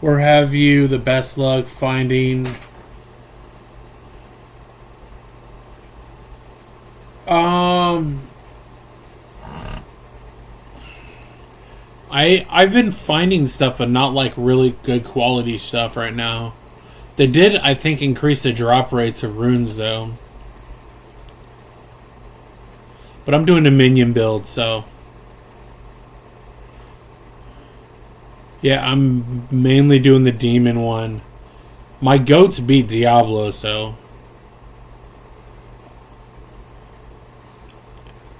Or have you the best luck finding... I've been finding stuff, but not like really good quality stuff right now. They did, I think, increase the drop rates of runes though. But I'm doing a minion build, so... Yeah, I'm mainly doing the demon one. My goats beat Diablo, so...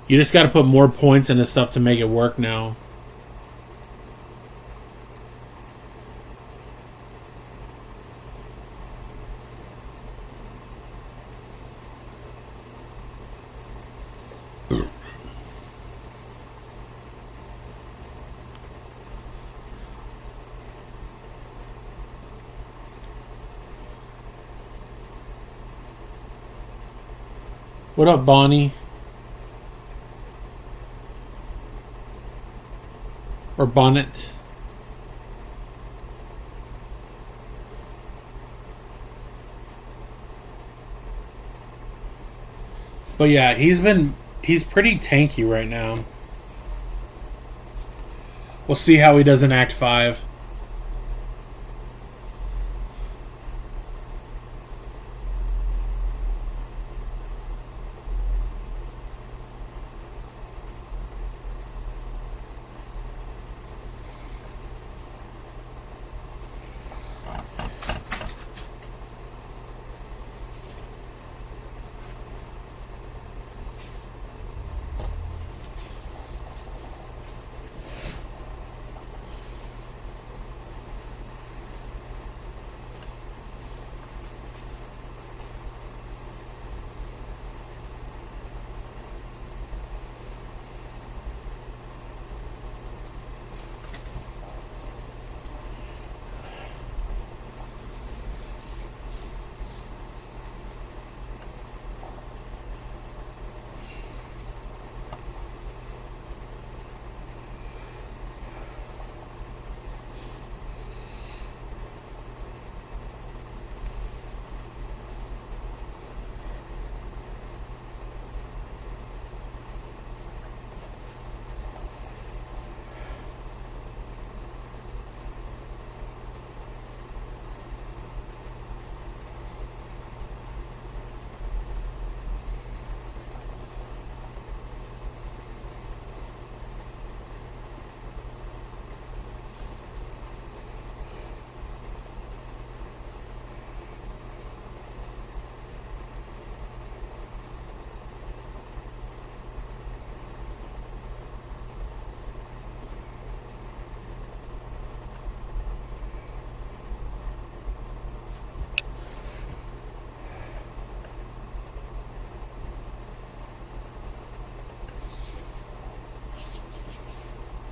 You just got to put more points into stuff to make it work now. What up, Bonnie? Or Bonnet? But yeah, he's pretty tanky right now. We'll see how he does in Act 5.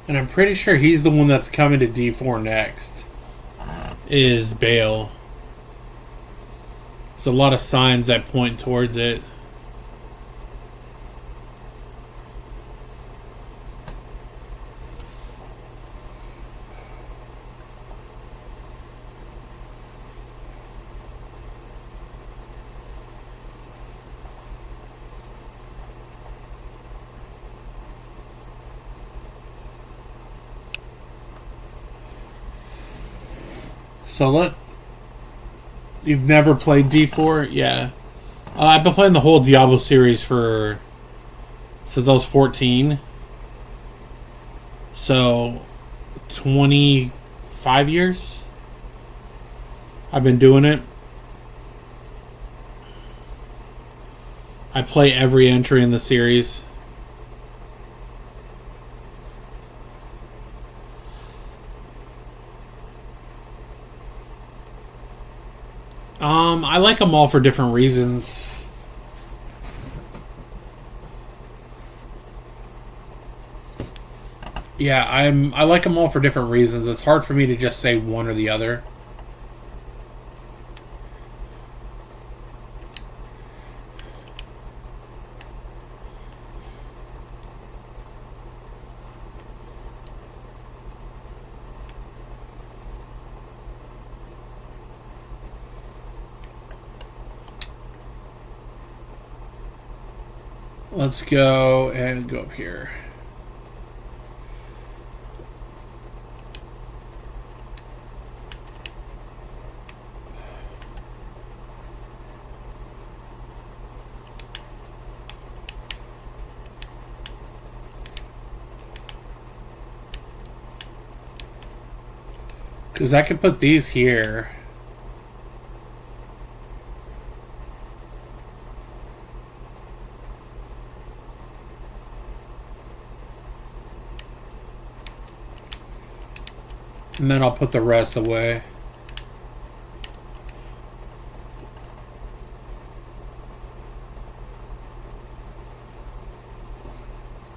And I'm pretty sure he's the one that's coming to D4 next. Is Bale. There's a lot of signs that point towards it. So you've never played D4? Yeah. I've been playing the whole Diablo series since I was 14. So 25 years I've been doing it. I play every entry in the series. I like them all for different reasons. Yeah, I like them all for different reasons. It's hard for me to just say one or the other. Let's go and go up here. Because I could put these here. And then I'll put the rest away.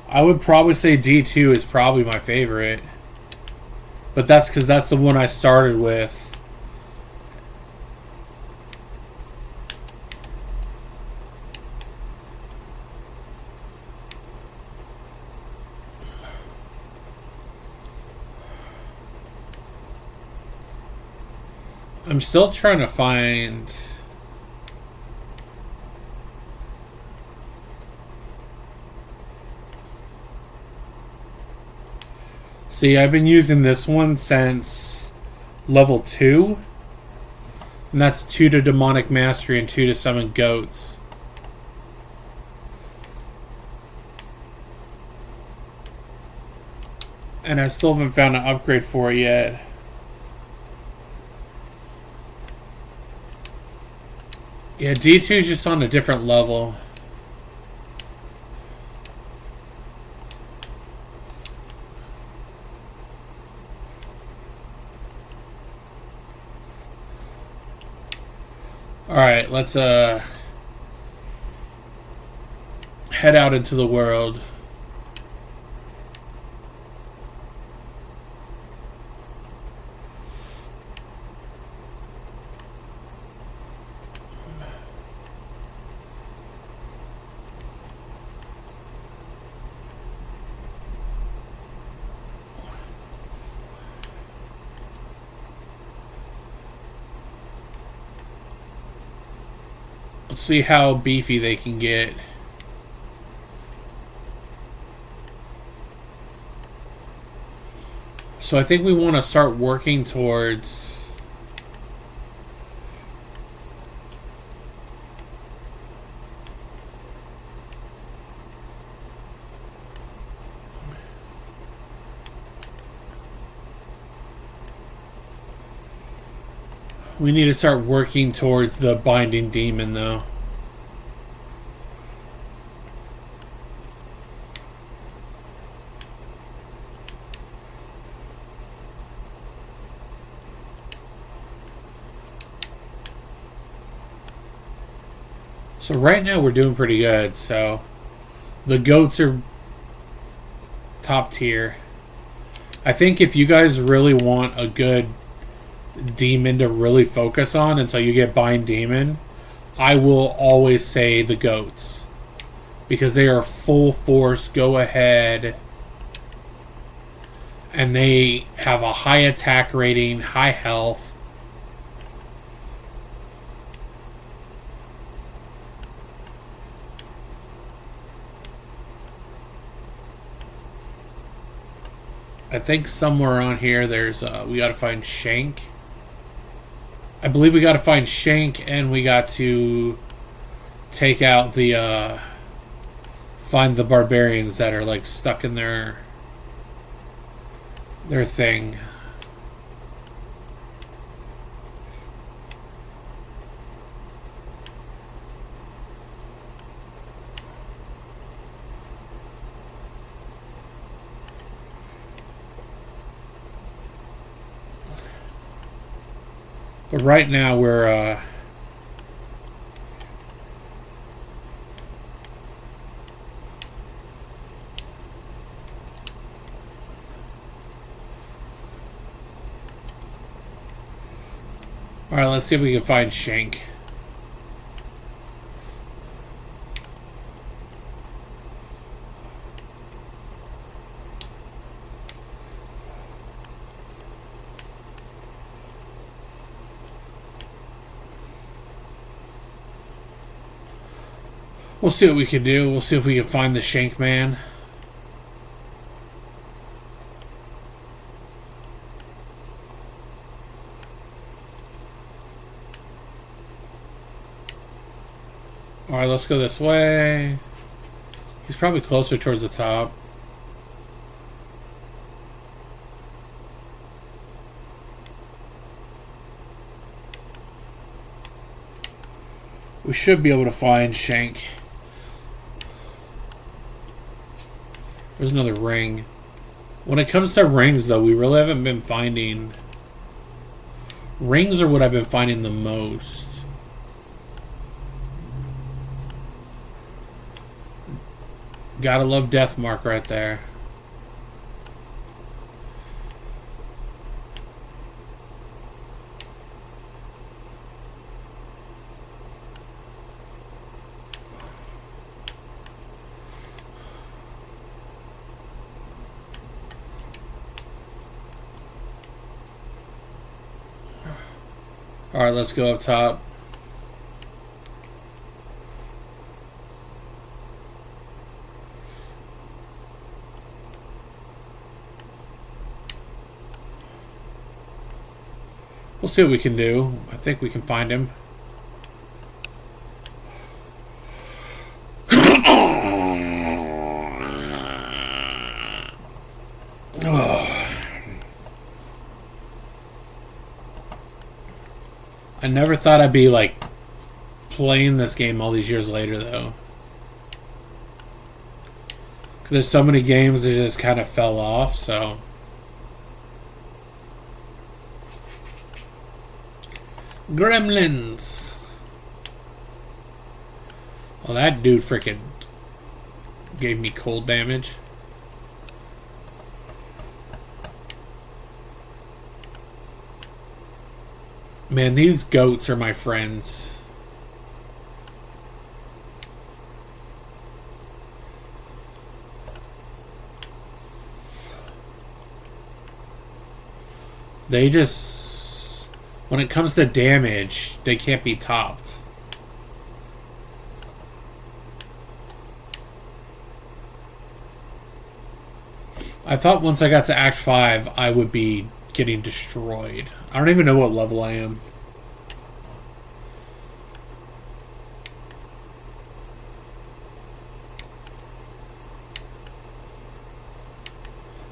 I would probably say D2 is probably my favorite. But that's because that's the one I started with. I'm still trying to find... See, I've been using this one since level 2. And that's 2 to Demonic Mastery and 2 to summon goats. And I still haven't found an upgrade for it yet. Yeah, D2 is just on a different level. Alright, let's head out into the world. Let's see how beefy they can get. So I think we want to start working towards... We need to start working towards the binding demon, though. So right now we're doing pretty good, so the goats are top tier. I think if you guys really want a good demon to really focus on until you get Bind Demon, I will always say the goats, because they are full force, go ahead, and they have a high attack rating, high health. I think somewhere on here there's we gotta find Shank. I believe we got to find Shank, and we got to take out the, find the barbarians that are, like, stuck in their thing. But right now we're alright, let's see if we can find Shank. We'll see what we can do. We'll see if we can find the Shank Man. Alright, let's go this way. He's probably closer towards the top. We should be able to find Shank. There's another ring. When it comes to rings, though, we really haven't been finding... Rings are what I've been finding the most. Gotta love Deathmark right there. Alright, let's go up top. We'll see what we can do. I think we can find him. I never thought I'd be like playing this game all these years later, though. 'Cause there's so many games that just kind of fell off, so. Gremlins! Well, that dude freaking gave me cold damage. Man, these goats are my friends. They just... When it comes to damage, they can't be topped. I thought once I got to Act 5, I would be getting destroyed. I don't even know what level I am.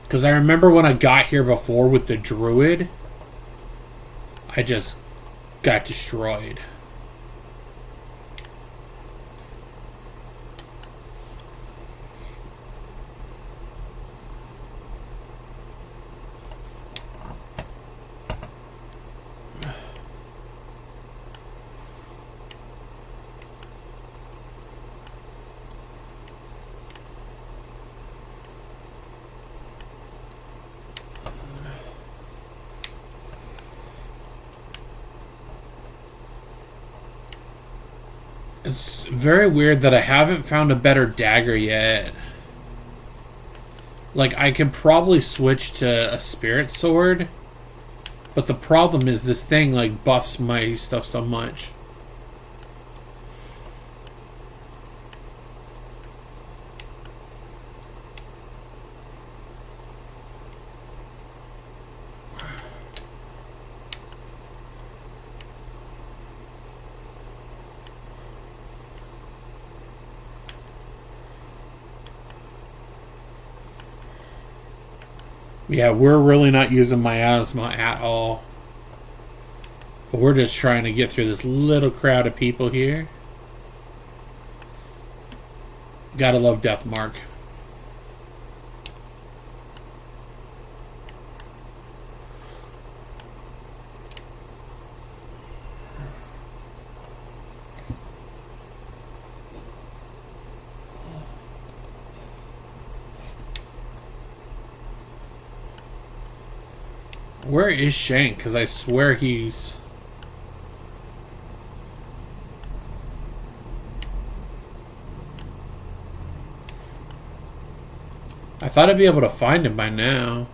Because I remember when I got here before with the druid, I just got destroyed. It's very weird that I haven't found a better dagger yet. Like, I could probably switch to a spirit sword, but the problem is this thing, like, buffs my stuff so much. Yeah, we're really not using miasma at all. But we're just trying to get through this little crowd of people here. Gotta love Deathmark. Where is Shank? Because I swear he's... I thought I'd be able to find him by now.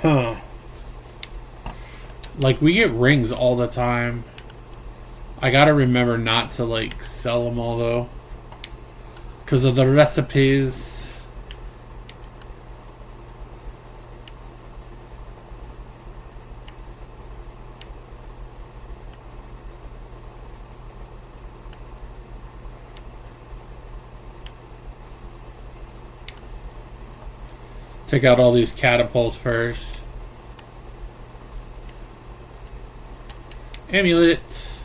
Huh. Like, we get rings all the time. I gotta remember not to, like, sell them all, though. Because of the recipes. Take out all these catapults first. Amulet.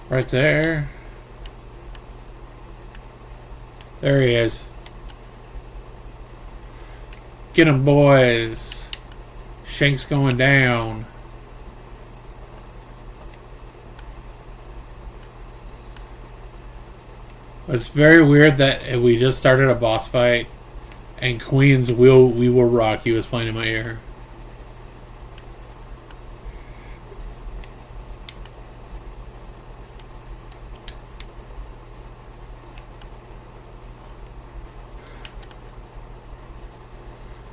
Right there. There he is. Get him, boys. Shank's going down. It's very weird that we just started a boss fight and Queen's We Will Rock You was playing in my ear.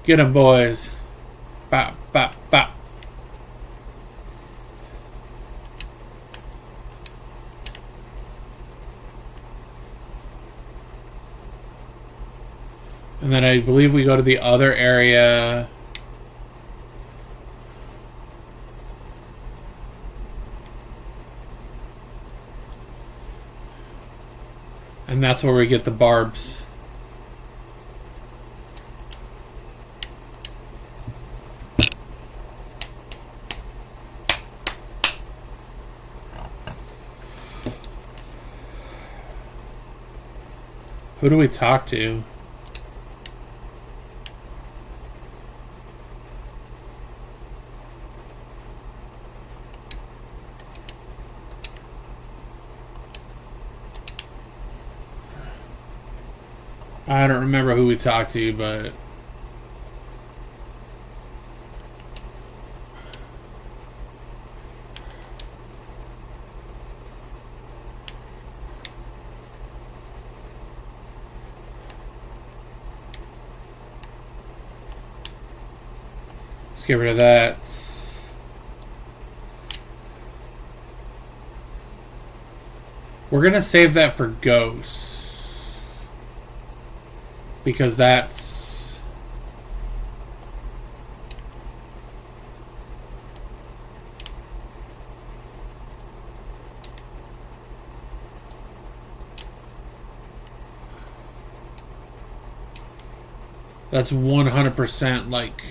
Get him, boys. Bop, bop, bop. And then I believe we go to the other area. And that's where we get the barbs. Who do we talk to? I don't remember who we talked to, but let's get rid of that. We're gonna save that for ghosts because that's that's 100% like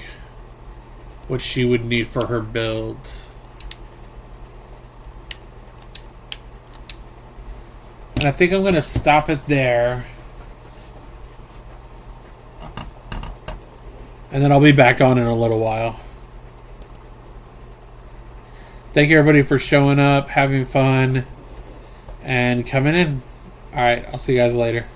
what she would need for her build. And I think I'm going to stop it there. And then I'll be back on in a little while. Thank you everybody for showing up, having fun, and coming in. Alright, I'll see you guys later.